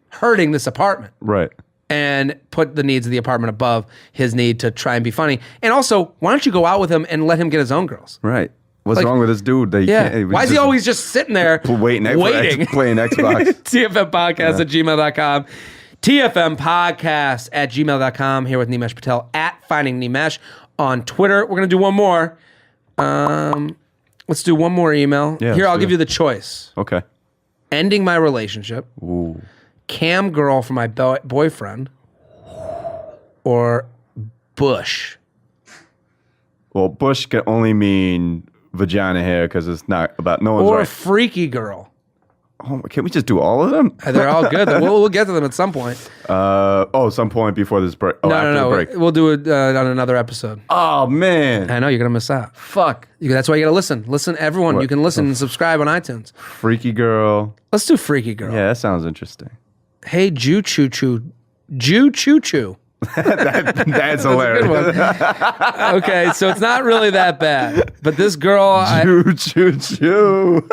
B: hurting this apartment.
D: Right.
B: And put the needs of the apartment above his need to try and be funny. And also, why don't you go out with him and let him get his own girls?
D: Right. What's wrong with this dude?
B: Why is he always just sitting there
D: waiting. Playing Xbox?
B: TFM Podcast at gmail.com. TFM Podcast at gmail.com. Here with Nimesh Patel at Finding Nimesh on Twitter. We're going to do one more. Let's do one more email.
D: Yeah,
B: Here, I'll give you the choice.
D: Okay.
B: Ending my relationship.
D: Ooh.
B: Cam girl for my boyfriend. Or Bush.
D: Well, Bush can only mean vagina hair because it's not about no one's
B: Or
D: right.
B: freaky girl.
D: Oh, can we just do all of them?
B: They're all good. We'll get to them at some point.
D: Some point before this break. Oh, after the break.
B: We'll do it on another episode.
D: Oh, man.
B: I know, you're going to miss out.
D: Fuck.
B: That's why you got to listen. Listen, everyone.
D: What?
B: You can listen and subscribe on iTunes.
D: Freaky girl.
B: Let's do freaky girl.
D: Yeah, that sounds interesting.
B: Hey, Jew Choo Choo. Jew Choo Choo.
D: That's hilarious.
B: Good one. Okay, so it's not really that bad. But this girl...
D: Choo.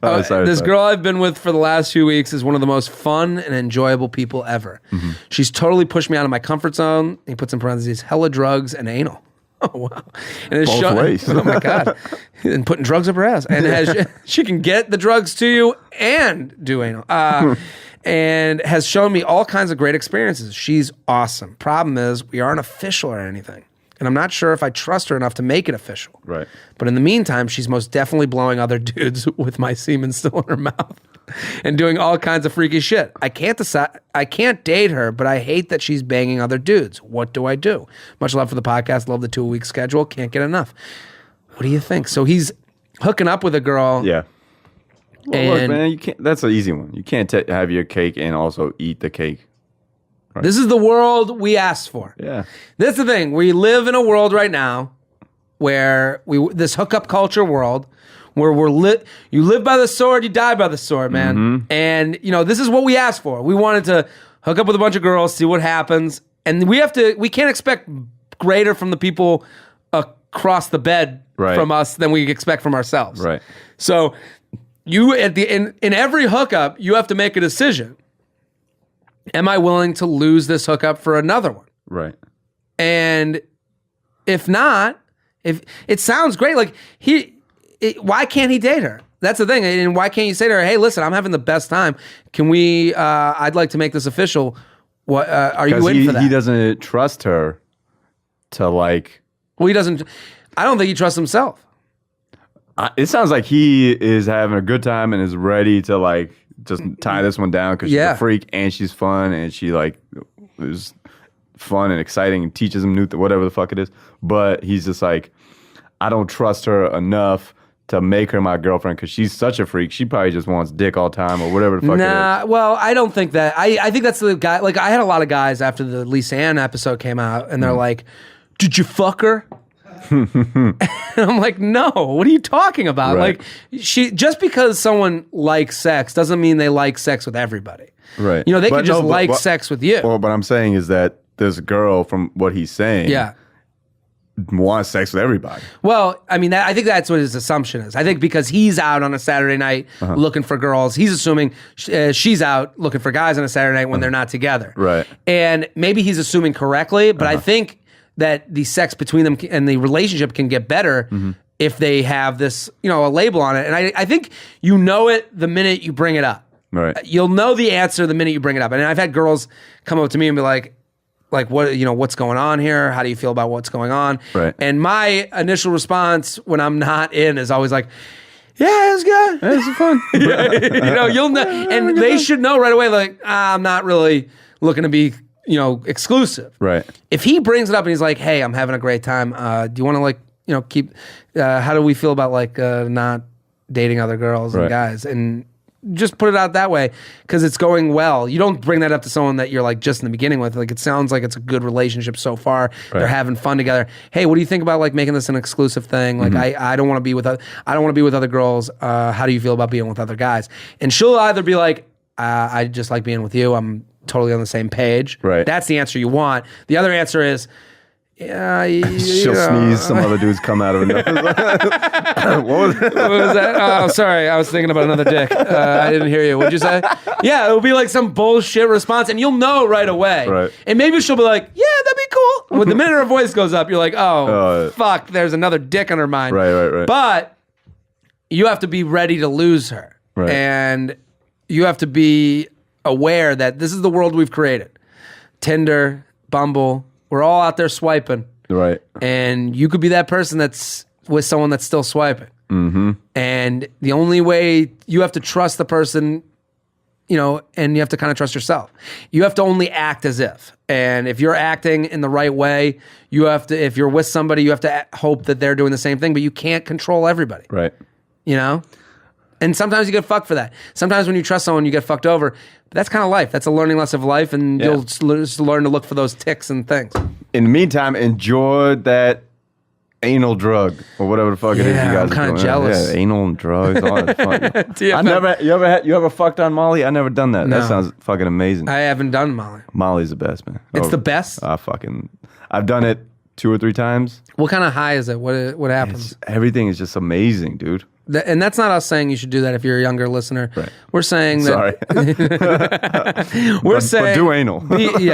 B: This girl I've been with for the last few weeks is one of the most fun and enjoyable people ever. Mm-hmm. She's totally pushed me out of my comfort zone. He puts in parentheses, hella drugs and anal. Oh, wow. And it's
D: both ways.
B: Oh, my God. And putting drugs up her ass. And she can get the drugs to you and do anal. And has shown me all kinds of great experiences. She's awesome. Problem is, we aren't official or anything. And I'm not sure if I trust her enough to make it official.
D: Right.
B: But in the meantime, she's most definitely blowing other dudes with my semen still in her mouth and doing all kinds of freaky shit. I can't date her, but I hate that she's banging other dudes. What do I do? Much love for the podcast. Love the 2-week schedule. Can't get enough. What do you think? So he's hooking up with a girl.
D: Yeah. Well, look,
B: And-
D: man, you can't. That's an easy one. You can't have your cake and also eat the cake.
B: This is the world we asked for.
D: Yeah.
B: This is the thing. We live in a world right now where this hookup culture world where you live by the sword, you die by the sword, man.
D: Mm-hmm.
B: And this is what we asked for. We wanted to hook up with a bunch of girls, see what happens. And we can't expect greater from the people across the bed
D: Right.
B: from us than we expect from ourselves.
D: Right.
B: So you in every hookup, you have to make a decision. Am I willing to lose this hookup for another one?
D: Right.
B: And if not, if it sounds great, like why can't he date her? That's the thing. And why can't you say to her, hey, listen, I'm having the best time. Can we, I'd like to make this official. What, are you in for that?
D: He doesn't trust her to like.
B: Well, he doesn't, I don't think he trusts himself.
D: It sounds like he is having a good time and is ready to like just tie this one down because she's a freak and she's fun and she like is fun and exciting and teaches him whatever the fuck it is. But he's just like, I don't trust her enough to make her my girlfriend because she's such a freak. She probably just wants dick all the time or whatever the fuck it is.
B: Well, I don't think that. I think that's the guy. Like, I had a lot of guys after the Lisa Ann episode came out, and they're like, "Did you fuck her?" And I'm like, "No. What are you talking about?"
D: Right.
B: Like, just because someone likes sex doesn't mean they like sex with everybody.
D: Right.
B: They
D: But
B: could just
D: no,
B: like sex with you.
D: Well, what I'm saying is that this girl, from what he's saying,
B: Yeah.
D: wants sex with everybody.
B: Well, I mean, I think that's what his assumption is. I think because he's out on a Saturday night looking for girls, he's assuming she's out looking for guys on a Saturday night when they're not together.
D: Right.
B: And maybe he's assuming correctly, but I think that the sex between them and the relationship can get better if they have this, a label on it. And I think it the minute you bring it up.
D: Right.
B: You'll know the answer the minute you bring it up. And I've had girls come up to me and be like what, what's going on here? How do you feel about what's going on?
D: Right.
B: And my initial response when I'm not in is always like, yeah, it's good.
D: It's fun.
B: You'll know, and they should know right away, like, I'm not really looking to be, exclusive.
D: Right.
B: If he brings it up and he's like, hey, I'm having a great time. Do you want to keep, how do we feel about not dating other girls and
D: Right.
B: guys? And just put it out that way because it's going well. You don't bring that up to someone that you're like just in the beginning with. Like, it sounds like it's a good relationship so far.
D: Right.
B: They're having fun together. Hey, what do you think about like making this an exclusive thing? Like, I don't want to be with other girls. How do you feel about being with other guys? And she'll either be like, I just like being with you. I'm totally on the same page.
D: Right.
B: That's the answer you want. The other answer is, yeah,
D: She'll sneeze. Some other dudes come out of her nose. What was that?
B: What was that? Oh, sorry. I was thinking about another dick. I didn't hear you. What'd you say? Yeah, it'll be like some bullshit response, and you'll know right away.
D: Right.
B: And maybe she'll be like, yeah, that'd be cool. When the minute her voice goes up, you're like, fuck, there's another dick on her mind.
D: Right.
B: But you have to be ready to lose her.
D: Right.
B: And you have to be aware that this is the world we've created. Tinder, Bumble, we're all out there swiping.
D: Right.
B: And you could be that person that's with someone that's still swiping. Mm-hmm. And the only way, you have to trust the person, and you have to kind of trust yourself. You have to only act as if. And if you're acting in the right way, if you're with somebody, you have to hope that they're doing the same thing, but you can't control everybody.
D: Right.
B: And sometimes you get fucked for that. Sometimes when you trust someone, you get fucked over. But that's kind of life. That's a learning lesson of life, and you'll just learn to look for those ticks and things.
D: In the meantime, enjoy that anal drug or whatever the fuck it is you guys
B: I'm
D: are
B: kinda
D: doing.
B: jealous.
D: Yeah, anal and drugs, all that fun.
B: TFM.
D: You ever fucked on Molly? I never done that.
B: No.
D: That sounds fucking amazing.
B: I haven't done Molly.
D: Molly's the best, man.
B: It's the best?
D: I've done it 2 or 3 times.
B: What kind of high is it? What happens?
D: Everything is just amazing, dude.
B: And that's not us saying you should do that if you're a younger listener.
D: Right.
B: We're saying that.
D: Sorry.
B: We're
D: But
B: saying.
D: do anal.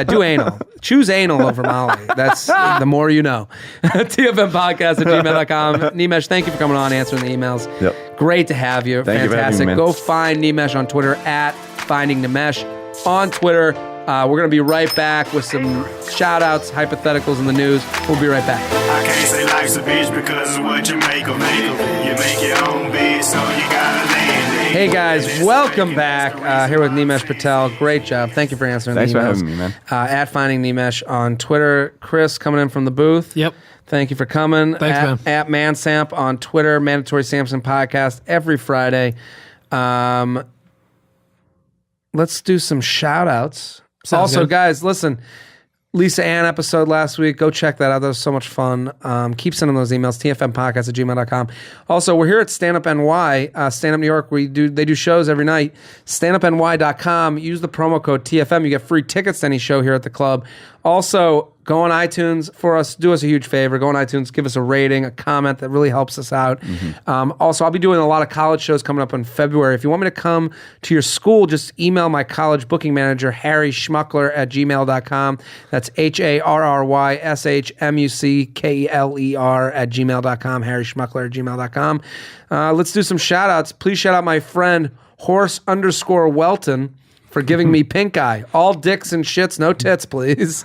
B: Do anal. Choose anal over Molly. That's the more you know. TFMpodcast@gmail.com. Nimesh, thank you for coming on, answering the emails.
D: Yep.
B: Great to have you.
D: Thank you for having
B: Fantastic.
D: me, man.
B: Go find Nimesh on Twitter @FindingNimesh on Twitter. We're going to be right back with some shout outs, hypotheticals in the news. We'll be right back.
F: I can't say life's a bitch because of what you make of it. You make your own bitch, so you gotta land it.
B: Hey guys, welcome back. Here with Nimesh Patel. Great job. Thank you for answering
D: Thanks
B: the emails.
D: for having me, man.
B: At Finding Nimesh on Twitter. Chris coming in from the booth.
E: Yep.
B: Thank you for coming.
E: Thanks, man.
B: At Mansamp on Twitter. Mandatory Samson podcast every Friday. Let's do some shout outs.
E: Sounds
B: Also,
E: good.
B: guys, listen. Lisa Ann episode last week. Go check that out. That was so much fun. Keep sending those emails. tfmpodcast@gmail.com. Also, we're here at Stand Up NY, Stand Up New York. They do shows every night. StandUpNY.com. Use the promo code TFM. You get free tickets to any show here at the club. Also, go on iTunes for us. Do us a huge favor. Go on iTunes. Give us a rating, a comment. That really helps us out. Also, I'll be doing a lot of college shows coming up in February. If you want me to come to your school, just email my college booking manager, Harry Schmuckler at gmail.com. That's HarrySchmuckler at gmail.com. Harry Schmuckler at gmail.com. Let's do some shout outs. Please shout out my friend, Horse_Welton, for giving me pink eye. All dicks and shits, no tits, please.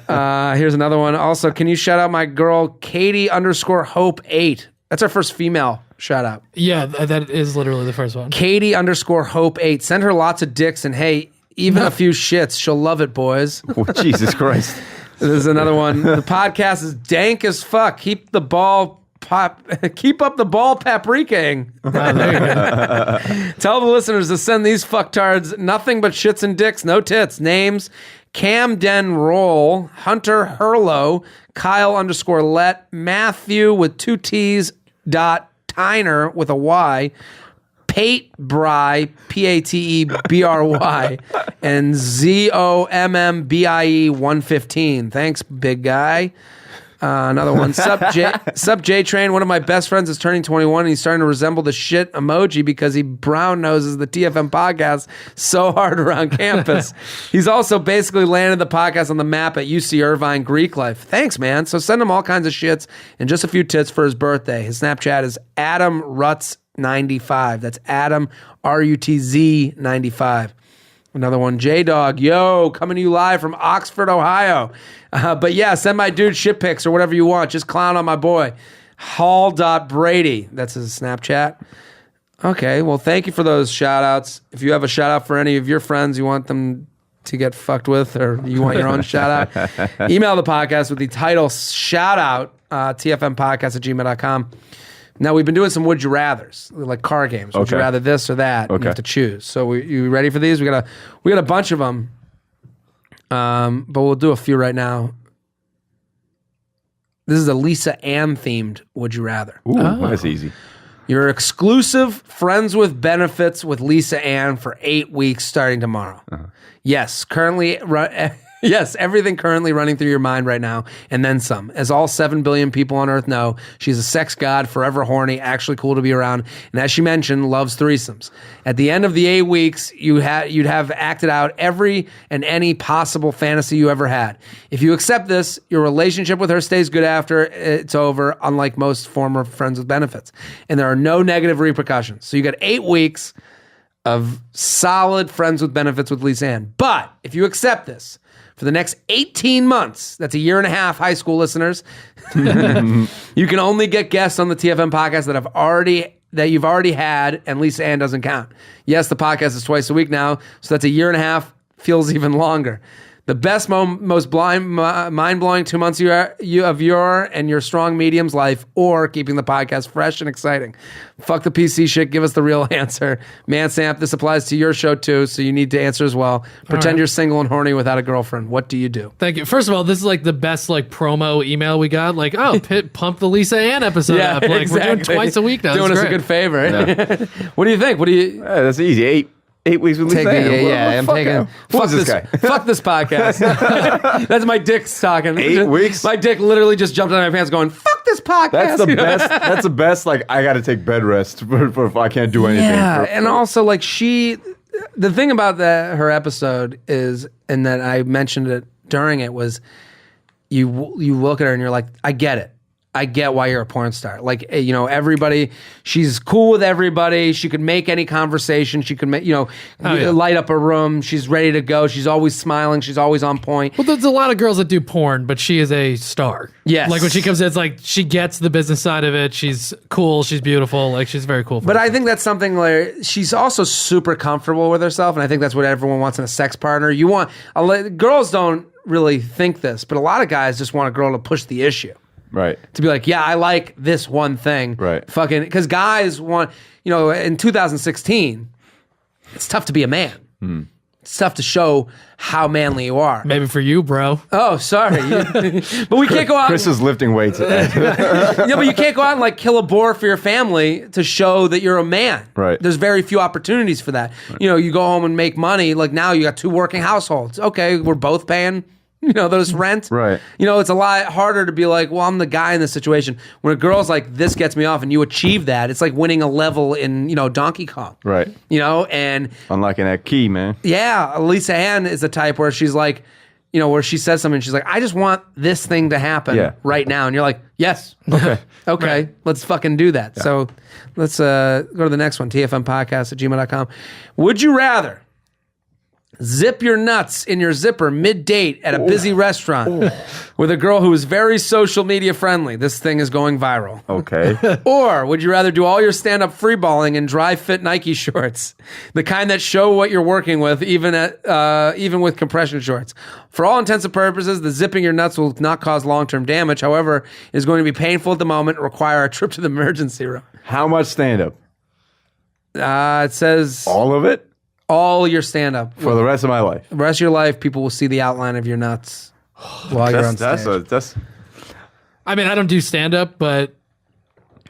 B: Here's another one. Also, can you shout out my girl, Katie_Hope8? That's our first female shout out.
E: Yeah, that is literally the first one.
B: Katie_Hope8. Send her lots of dicks and hey, even a few shits. She'll love it, boys.
D: Oh, Jesus Christ.
B: There's another one. The podcast is dank as fuck. Keep up the ball paprikaing.
E: There you go.
B: Tell the listeners to send these fucktards nothing but shits and dicks, no tits. Names: Camden Roll, Hunter Hurlo, Kyle_Let, Matthew with 2 T's, Tyner with a Y, Pate Bry, PATEBRY, and ZOMMBIE 115. Thanks, big guy. Another one. Sup J Train. One of my best friends is turning 21 and he's starting to resemble the shit emoji because he brown noses the TFM podcast so hard around campus. He's also basically landed the podcast on the map at UC Irvine Greek life. Thanks, man. So send him all kinds of shits and just a few tits for his birthday. His Snapchat is Adam Rutz95. That's Adam RUTZ 95. Another one, J-Dog, yo, coming to you live from Oxford, Ohio. But yeah, send my dude shit pics or whatever you want. Just clown on my boy. Hall.Brady. That's his Snapchat. Okay, well, thank you for those shout-outs. If you have a shout-out for any of your friends you want them to get fucked with or you want your own shout-out, email the podcast with the title shout-out, tfmpodcast@gmail.com. Now, we've been doing some Would You Rathers, like car games. Would you rather this or that? You have to choose. So you ready for these? We got a bunch of them, but we'll do a few right now. This is a Lisa Ann themed Would You Rather.
D: Ooh, that's easy.
B: You're exclusive friends with benefits with Lisa Ann for 8 weeks starting tomorrow. Yes, Yes, everything currently running through your mind right now, and then some. As all 7 billion people on Earth know, she's a sex god, forever horny, actually cool to be around, and as she mentioned, loves threesomes. At the end of the 8 weeks, you'd have acted out every and any possible fantasy you ever had. If you accept this, your relationship with her stays good after it's over, unlike most former friends with benefits. And there are no negative repercussions. So you got 8 weeks of solid friends with benefits with Lisa Ann. But if you accept this, for the next 18 months, that's a year and a half, high school listeners, you can only get guests on the TFM podcast that you've already had, and Lisa Ann doesn't count. Yes, the podcast is twice a week now, so that's a year and a half, feels even longer. The best, most mind-blowing 2 months of your and your strong medium's life, or keeping the podcast fresh and exciting. Fuck the PC shit. Give us the real answer. Mansamp, this applies to your show too, so you need to answer as well. Pretend you're single and horny without a girlfriend. What do you do?
E: Thank you. First of all, this is like the best like promo email we got. Like, oh, pump the Lisa Ann episode up. Like,
B: exactly.
E: We're doing twice a week now.
B: Doing us a good favor. Yeah. What do you think?
D: That's easy. 8 weeks with Lisa Ann.
B: I'm taking.
D: Fuck this guy.
B: Fuck this podcast. That's my dick talking.
D: 8 weeks.
B: My dick literally just jumped out of my pants, going, "Fuck this podcast."
D: That's the best. That's the best. Like, I got to take bed rest for I can't do anything.
B: Yeah, and also like the thing about her episode is, and that I mentioned it during it was, you look at her and you're like, I get it. I get why you're a porn star. Like, everybody, she's cool with everybody. She could make any conversation. She could make, light up a room. She's ready to go. She's always smiling. She's always on point.
E: Well, there's a lot of girls that do porn, but she is a star.
B: Yes.
E: Like when she comes in, it's like she gets the business side of it. She's cool. She's beautiful. Like she's very cool.
B: But I think that's something where she's also super comfortable with herself. And I think that's what everyone wants in a sex partner. Girls don't really think this, but a lot of guys just want a girl to push the issue.
D: Right.
B: To be like, yeah, I like this one thing.
D: Right.
B: Fucking, because guys want, in 2016, it's tough to be a man. It's tough to show how manly you are.
E: Maybe for you, bro.
B: Oh, sorry. But we can't go out.
D: Chris is lifting weights.
B: But you can't go out and like kill a boar for your family to show that you're a man.
D: Right.
B: There's very few opportunities for that. Right. You go home and make money. Like now you got 2 working households. Okay, we're both paying those rent.
D: Right.
B: It's a lot harder to be like, well, I'm the guy in this situation. When a girl's like, this gets me off, and you achieve that, it's like winning a level in, Donkey Kong.
D: Right.
B: And
D: unlocking that key, man.
B: yeah, Lisa Ann is the type where she's like, where she says something, she's like, I just want this thing to happen right now. And you're like, yes.
D: Okay.
B: Okay, right. Let's fucking do that. Yeah. So let's go to the next one, tfmpodcast@gmail.com. Would you rather zip your nuts in your zipper mid-date at a busy restaurant with a girl who is very social media friendly? This thing is going viral.
D: Okay.
B: Or would you rather do all your stand-up freeballing in dry fit Nike shorts, the kind that show what you're working with, even with compression shorts? For all intents and purposes, the zipping your nuts will not cause long-term damage. However, it is going to be painful at the moment and require a trip to the emergency room.
D: How much stand-up?
B: It says
D: all of it.
B: All your stand-up.
D: For the rest of my life.
B: The rest of your life, people will see the outline of your nuts while you're on stage.
E: I mean, I don't do stand-up, but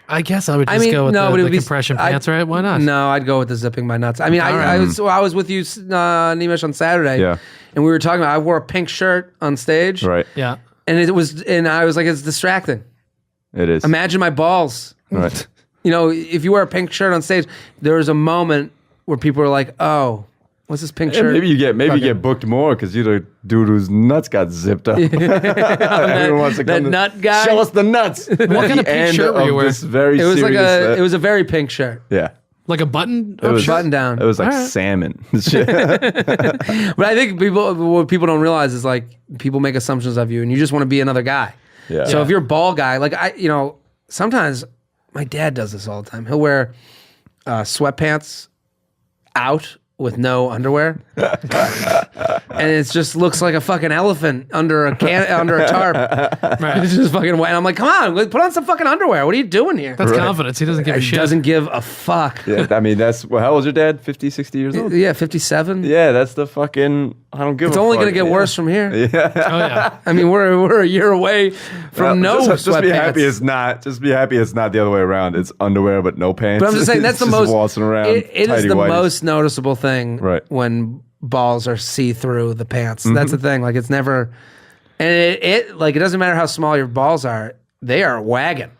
E: I guess I would just go with the compression pants, right? Why not?
B: No, I'd go with the zipping my nuts. I mean, I was with you, Nimesh, on Saturday, and we were talking about, I wore a pink shirt on stage.
D: Right.
E: Yeah.
B: And I was like, it's distracting.
D: It is.
B: Imagine my balls.
D: Right.
B: If you wear a pink shirt on stage, there was a moment where people are like, "Oh, what's this pink shirt?"
D: Maybe you get booked more because you're the dude whose nuts got zipped up. Everyone wants to come.
B: That nut guy.
D: Show us the nuts.
E: What kind of pink shirt were you wearing?
B: It was a very pink shirt.
D: Yeah.
E: Like a button?
B: It was button down.
D: It was like salmon.
B: But I think what people don't realize is like people make assumptions of you, and you just want to be another guy.
D: Yeah.
B: So if you're a ball guy, like sometimes my dad does this all the time. He'll wear sweatpants out with no underwear, and it just looks like a fucking elephant under a tarp. Right. It's just fucking wet. And I'm like, come on, put on some fucking underwear. What are you doing here?
E: That's confidence. He doesn't give a shit.
B: He doesn't give a fuck.
D: Yeah, I mean, how old is your dad? 50, 60 years old?
B: Yeah, 57.
D: Yeah, that's the fucking, I don't give a fuck.
B: It's only going to get worse from here.
D: Yeah.
E: Oh, yeah.
B: I mean, we're a year away from
D: just be happy it's not. Just be happy it's not the other way around. It's underwear but no pants.
B: But I'm just saying that's the
D: just
B: waltzing
D: waltzing around.
B: It is the most noticeable thing when balls are see through the pants. Mm-hmm. That's the thing. Like it's never, and it doesn't matter how small your balls are. They are wagging.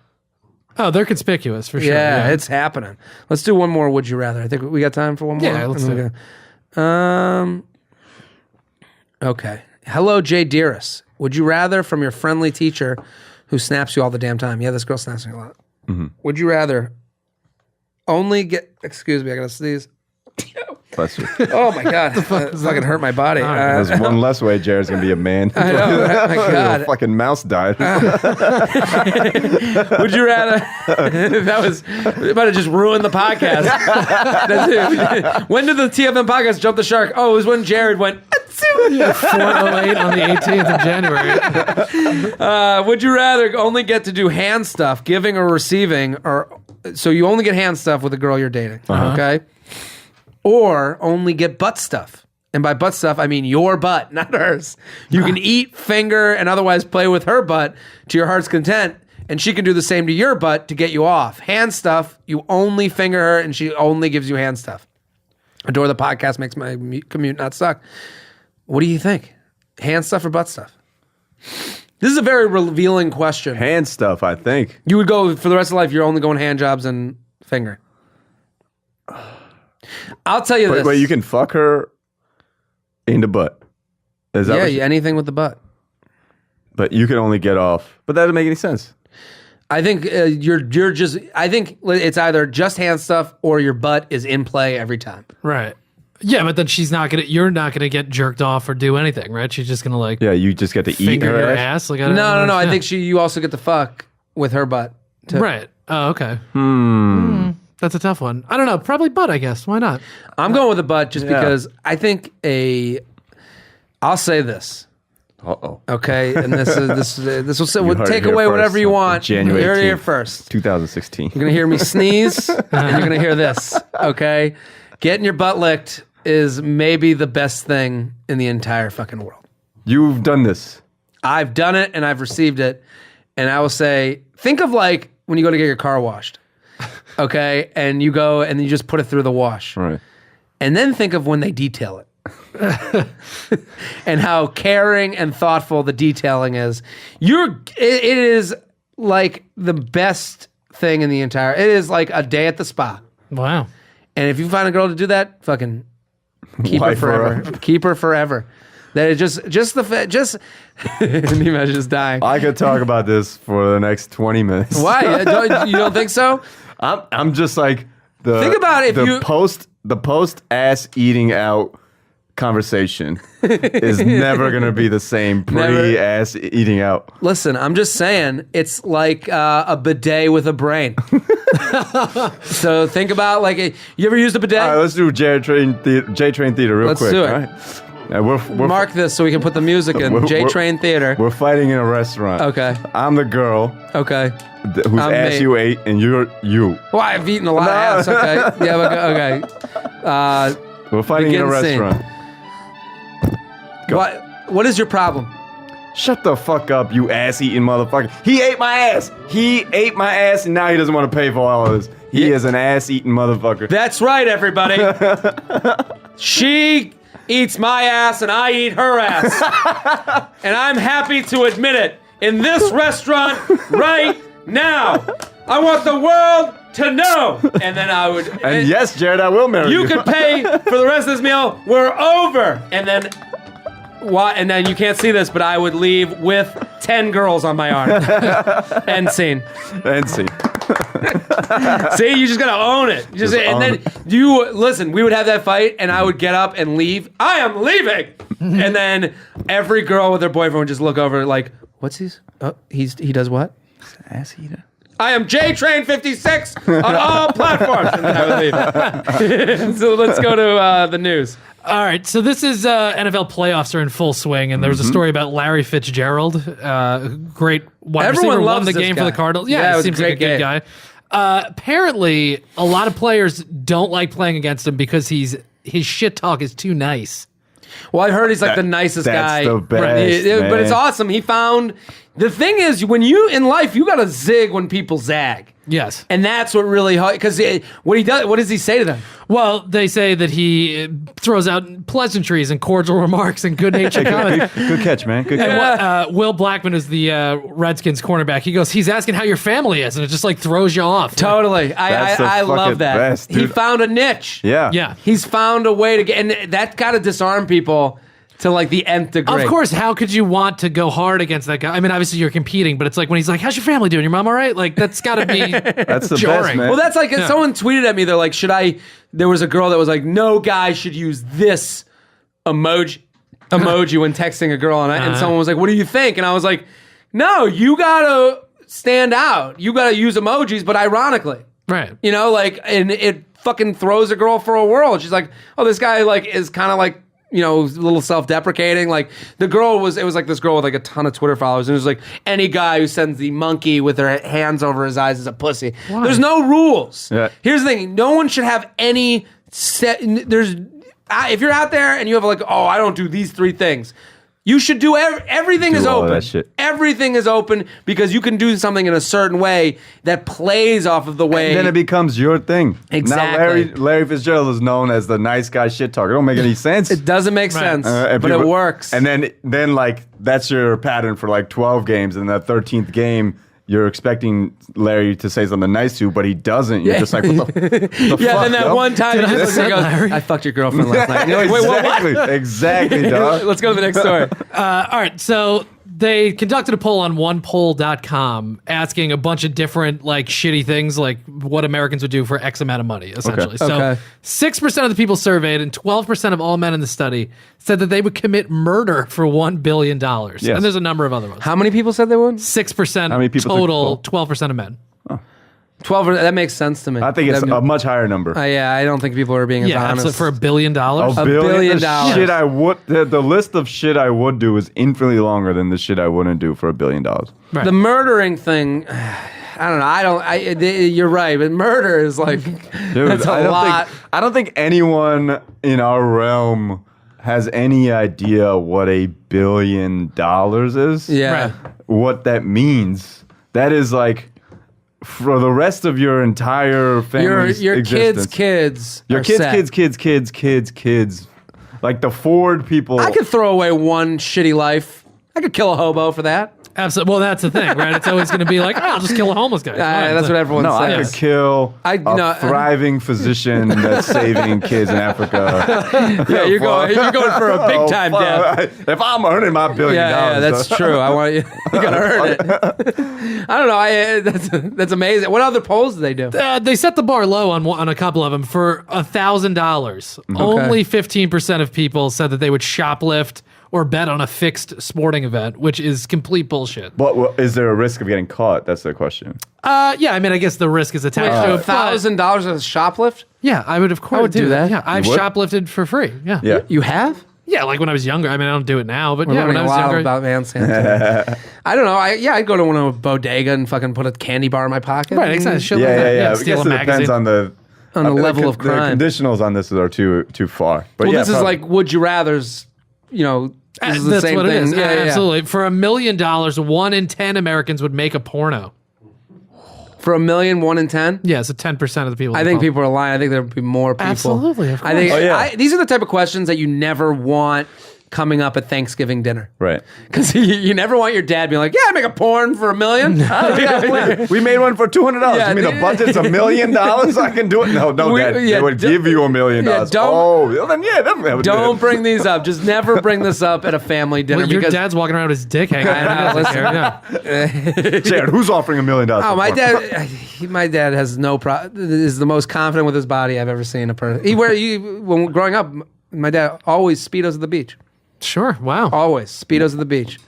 E: Oh, they're conspicuous for sure.
B: Yeah, it's happening. Let's do one more. Would you rather? I think we got time for one more.
E: Yeah, let's do it.
B: Okay. Hello, Jay Dearest. Would you rather from your friendly teacher who snaps you all the damn time? Yeah, this girl snaps me a lot. Mm-hmm. Would you rather only get? Excuse me, I gotta sneeze.
D: Bless you.
B: Oh my god, that fucking hurt my body.
D: There's one less way Jared's gonna be a man.
B: I know. Oh my god,
D: fucking mouse died.
B: Would you rather? That was about to just ruin the podcast. That's it. When did the TFM podcast jump the shark? Oh, it was when Jared went.
E: 4:08 on the 18th of January.
B: Would you rather only get to do hand stuff, giving or receiving, or so you only get hand stuff with a girl you're dating, okay? Or only get butt stuff. And by butt stuff, I mean your butt, not hers. You can eat, finger, and otherwise play with her butt to your heart's content, and she can do the same to your butt to get you off. Hand stuff, you only finger her, and she only gives you hand stuff. Adore the podcast makes my commute not suck. What do you think? Hand stuff or butt stuff? This is a very revealing question.
D: Hand stuff, I think.
B: You would go, for the rest of life, you're only going hand jobs and finger. I'll tell you this.
D: But you can fuck her in the butt. Is that
B: anything with the butt.
D: But you can only get off. But that doesn't make any sense.
B: I think you're just. I think it's either just hand stuff or your butt is in play every time.
E: Right. Yeah, but then you're not gonna get jerked off or do anything, right? She's just gonna like.
D: Yeah, you just get to eat her
E: your ass. Like,
B: no. I think you also get to fuck with her butt. Too.
E: Right. Oh, okay. That's a tough one. I don't know. Probably butt, I guess. Why not?
B: I'm going with the butt just because I think I'll say this.
D: Uh-oh.
B: Okay, and this will take away whatever you want.
D: January 18th,
B: here first.
D: 2016.
B: You're gonna hear me sneeze, and you're gonna hear this. Okay, getting your butt licked is maybe the best thing in the entire fucking world.
D: You've done this.
B: I've done it, and I've received it, and I will say, think of like when you go to get your car washed. Okay, and you go and you just put it through the wash.
D: Right.
B: And then think of when they detail it. And how caring and thoughtful the detailing is. It is like the best thing in the entire. It is like a day at the spa.
E: Wow.
B: And if you find a girl to do that, fucking keep her forever. Keep her forever. That is just can you imagine just dying?
D: I could talk about this for the next 20 minutes.
B: Why? You don't think so?
D: I'm just like
B: think about it.
D: The post ass eating out conversation is never gonna be the same pre ass eating out.
B: Listen, I'm just saying it's like a bidet with a brain. So think about you ever used a bidet?
D: All right, let's do J Train Theater real quick.
B: Let's do it.
D: All right? We're
B: Mark this so we can put the music in. J Train Theater.
D: We're fighting in a restaurant.
B: Okay.
D: I'm the girl.
B: Okay.
D: Whose ass you ate, and you're you.
B: Well, I've eaten a lot of ass. Okay. Yeah. Okay.
D: We're fighting in a restaurant. Go.
B: What is your problem?
D: Shut the fuck up, you ass-eating motherfucker. He ate my ass, and now he doesn't want to pay for all of this. He is an ass-eating motherfucker.
B: That's right, everybody. She eats my ass, and I eat her ass. And I'm happy to admit it in this restaurant right now. I want the world to know. And then I would...
D: And yes, Jared, I will marry you.
B: You could pay for the rest of this meal. We're over. And then... Why? And then you can't see this, but I would leave with 10 girls on my arm. End scene.
D: End scene.
B: See, you just gotta own it. Listen. We would have that fight, and I would get up and leave. I am leaving. And then every girl with their boyfriend would just look over, like, "What's his? Oh, he does what?
D: Ass eater.
B: I am J Train 56 on all platforms." And then I would leave. So let's go to the news.
E: All right, so this is NFL playoffs are in full swing, and there's a story about Larry Fitzgerald, great wide receiver, won the game for the Cardinals. Yeah, he seems like a good guy. Apparently, a lot of players don't like playing against him because his shit talk is too nice.
B: Well, I heard he's like the nicest guy.
D: That's the best,
B: but it's awesome. He found... The thing is, when you in life, you got to zig when people zag.
E: Yes.
B: And that's what really... Because what does he say to them?
E: Well, they say that he throws out pleasantries and cordial remarks and good-natured comments.
D: Good catch, man. Good catch.
E: And Will Blackman is the Redskins cornerback. He goes, he's asking how your family is, and it just like throws you off.
B: Totally. I love that.
D: Best,
B: he found a niche.
D: Yeah.
E: He's
B: found a way to get... And that got to disarm people to like the nth degree.
E: Of course, how could you want to go hard against that guy? I mean, obviously you're competing, but it's like when he's like, "How's your family doing? Your mom all right?" Like that's got to be
D: that's the
E: jarring.
D: best, man.
B: Well, that's like someone tweeted at me. They're like, there was a girl that was like, "No guy should use this emoji when texting a girl," and someone was like, "What do you think?" And I was like, "No, you gotta stand out. You gotta use emojis, but ironically,
E: right?
B: You know, like, and it fucking throws a girl for a whirl. She's like, oh, this guy like is kind of like." You know, a little self-deprecating. Like it was like this girl with like a ton of Twitter followers, and it was like any guy who sends the monkey with their hands over his eyes is a pussy. Why? There's no rules. Yeah. Here's the thing: no one should have any set. If you're out there and you have like, oh, I don't do these 3 things. You should do everything is open.
D: That shit.
B: Everything is open because you can do something in a certain way that plays off of the way.
D: And then it becomes your thing.
B: Exactly.
D: Now Larry Fitzgerald is known as the nice guy shit talker. It don't make any sense.
B: It doesn't make sense, but it works.
D: And then like that's your pattern for like 12 games, and that 13th game you're expecting Larry to say something nice to, but he doesn't. You're just like, what the fuck?
B: Then that one time he just goes, I fucked your girlfriend last night. You're like, wait,
D: exactly,
B: what?
D: Exactly, dog.
B: Let's go to the next story.
E: All right, so They conducted a poll on onepoll.com asking a bunch of different like shitty things, like what Americans would do for X amount of money, essentially.
B: Okay.
E: So 6% of the people surveyed and 12% of all men in the study said that they would commit murder for $1 billion.
D: Yes.
E: And there's a number of other ones.
B: How many people said they would?
E: 6%
D: How many people
E: total,
D: took the
E: 12% of men.
B: 12. That makes sense to me.
D: I think it's a much higher number.
B: Yeah, I don't think people are being as
E: Yeah,
B: honest.
E: absolutely. For $1 billion.
D: $1
B: billion
D: The
B: dollars.
D: shit I would. The list of shit I would do is infinitely longer than the shit I wouldn't do for $1 billion.
E: Right.
B: The murdering thing, I don't know. You're right, but murder is like,
D: Dude,
B: that's a lot.
D: I don't think anyone in our realm has any idea what $1 billion is.
B: Yeah.
E: Right.
D: What that means. That is like for the rest of your entire family's
B: Your
D: existence.
B: kids.
D: Your
B: are
D: kids,
B: set.
D: kids. Like the Ford people.
B: I could throw away one shitty life. I could kill a hobo for that.
E: Absolutely. Well, that's the thing, right? It's always going to be like, I'll just kill a homeless guy. It's fine.
B: That's what everyone
D: No, I
B: says.
D: could kill a thriving physician that's saving kids in Africa.
B: Yeah, you're going for a big time death.
D: If I'm earning my $1 billion,
B: Yeah, that's true. I want you. You gotta earn it. I don't know. That's amazing. What other polls do they do?
E: They set the bar low on a couple of them for $1,000. Only 15% of people said that they would shoplift or bet on a fixed sporting event, which is complete bullshit.
D: But is there a risk of getting caught? That's the question.
E: Yeah, I mean, I guess the risk is attached to it. but-
B: $1,000 as a shoplift?
E: Yeah, I would of course
B: would do that.
E: Yeah, I've
D: would?
E: shoplifted for free. Yeah.
D: Yeah.
B: You have?
E: Yeah, like when I was younger. I mean, I don't do it now, but
B: We're
E: yeah, when
B: learning
E: I
B: a
E: was
B: lot
E: younger.
B: about Man Santa. I don't know. I'd go to one of a bodega and fucking put a candy bar in my pocket.
E: Right, exactly. Shit
D: Yeah,
E: like that.
D: yeah. I
E: Steal
D: guess
E: a
D: it depends
E: magazine.
D: on the
B: level of crime.
D: The conditionals on this are too far. But
B: Well,
D: yeah,
B: this is
D: probably.
B: like would you rather's. This is the
E: That's
B: same
E: what
B: thing.
E: it is.
B: Yeah, yeah.
E: Absolutely. For $1 million, 1 in 10 Americans would make a porno.
B: For 1 million, 1 in 10.
E: Yeah, so 10% of the people.
B: I think people are lying. I think there would be more people.
E: Absolutely, of
B: I think
D: course. Oh, yeah.
B: these are the type of questions that you never want coming up at Thanksgiving dinner.
D: Right.
B: Because you never want your dad being like, yeah, make a porn for $1 million.
D: We made one for $200.
B: Yeah,
D: I mean, the budget's $1 million. I can do it. No, Dad.
B: yeah,
D: they would give you $1 million.
B: yeah, don't-
D: Oh, well, then yeah, definitely. I would do
B: Don't
D: it.
B: bring these up. Just never bring this up at a family dinner.
E: Well, your
B: because
E: dad's walking around with his dick hanging out.
B: listen.
E: Yeah.
D: Jared, who's offering $1 million?
B: Oh, my dad has no problem. Is the most confident with his body I've ever seen a person. When growing up, my dad always Speedos at the beach.
E: Sure. Wow.
B: Always Speedos at the beach.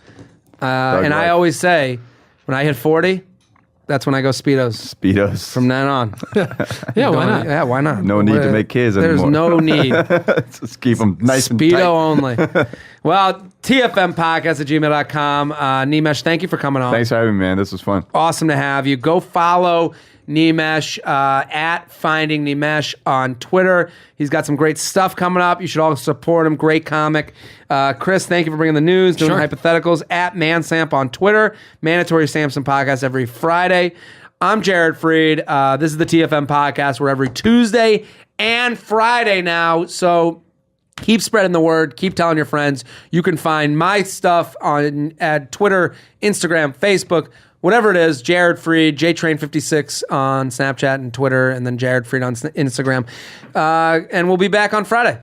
B: And I
D: life.
B: always say, when I hit 40, that's when I go Speedos.
D: Speedos.
B: From then on.
E: Yeah, why not?
B: Yeah, why not?
D: No need to make kids
B: There's
D: anymore.
B: no need.
D: Just keep them nice and
B: Speedo
D: tight.
B: only. Well, tfmpodcast@gmail.com. Nimesh, thank you for coming on.
D: Thanks for having me, man. This was fun.
B: Awesome to have you. Go follow Nimesh at Finding Nimesh on Twitter. He's got some great stuff coming up. You should all support him. Great comic. Chris, thank you for bringing the news, doing
E: Sure.
B: hypotheticals at Mansamp on Twitter. Mandatory Samson podcast every Friday. I'm Jared Freed. This is the TFM podcast. We're every Tuesday and Friday now. So keep spreading the word. Keep telling your friends. You can find my stuff at Twitter, Instagram, Facebook, whatever it is. Jared Freed, JTrain56 on Snapchat and Twitter, and then Jared Freed on Instagram. And we'll be back on Friday.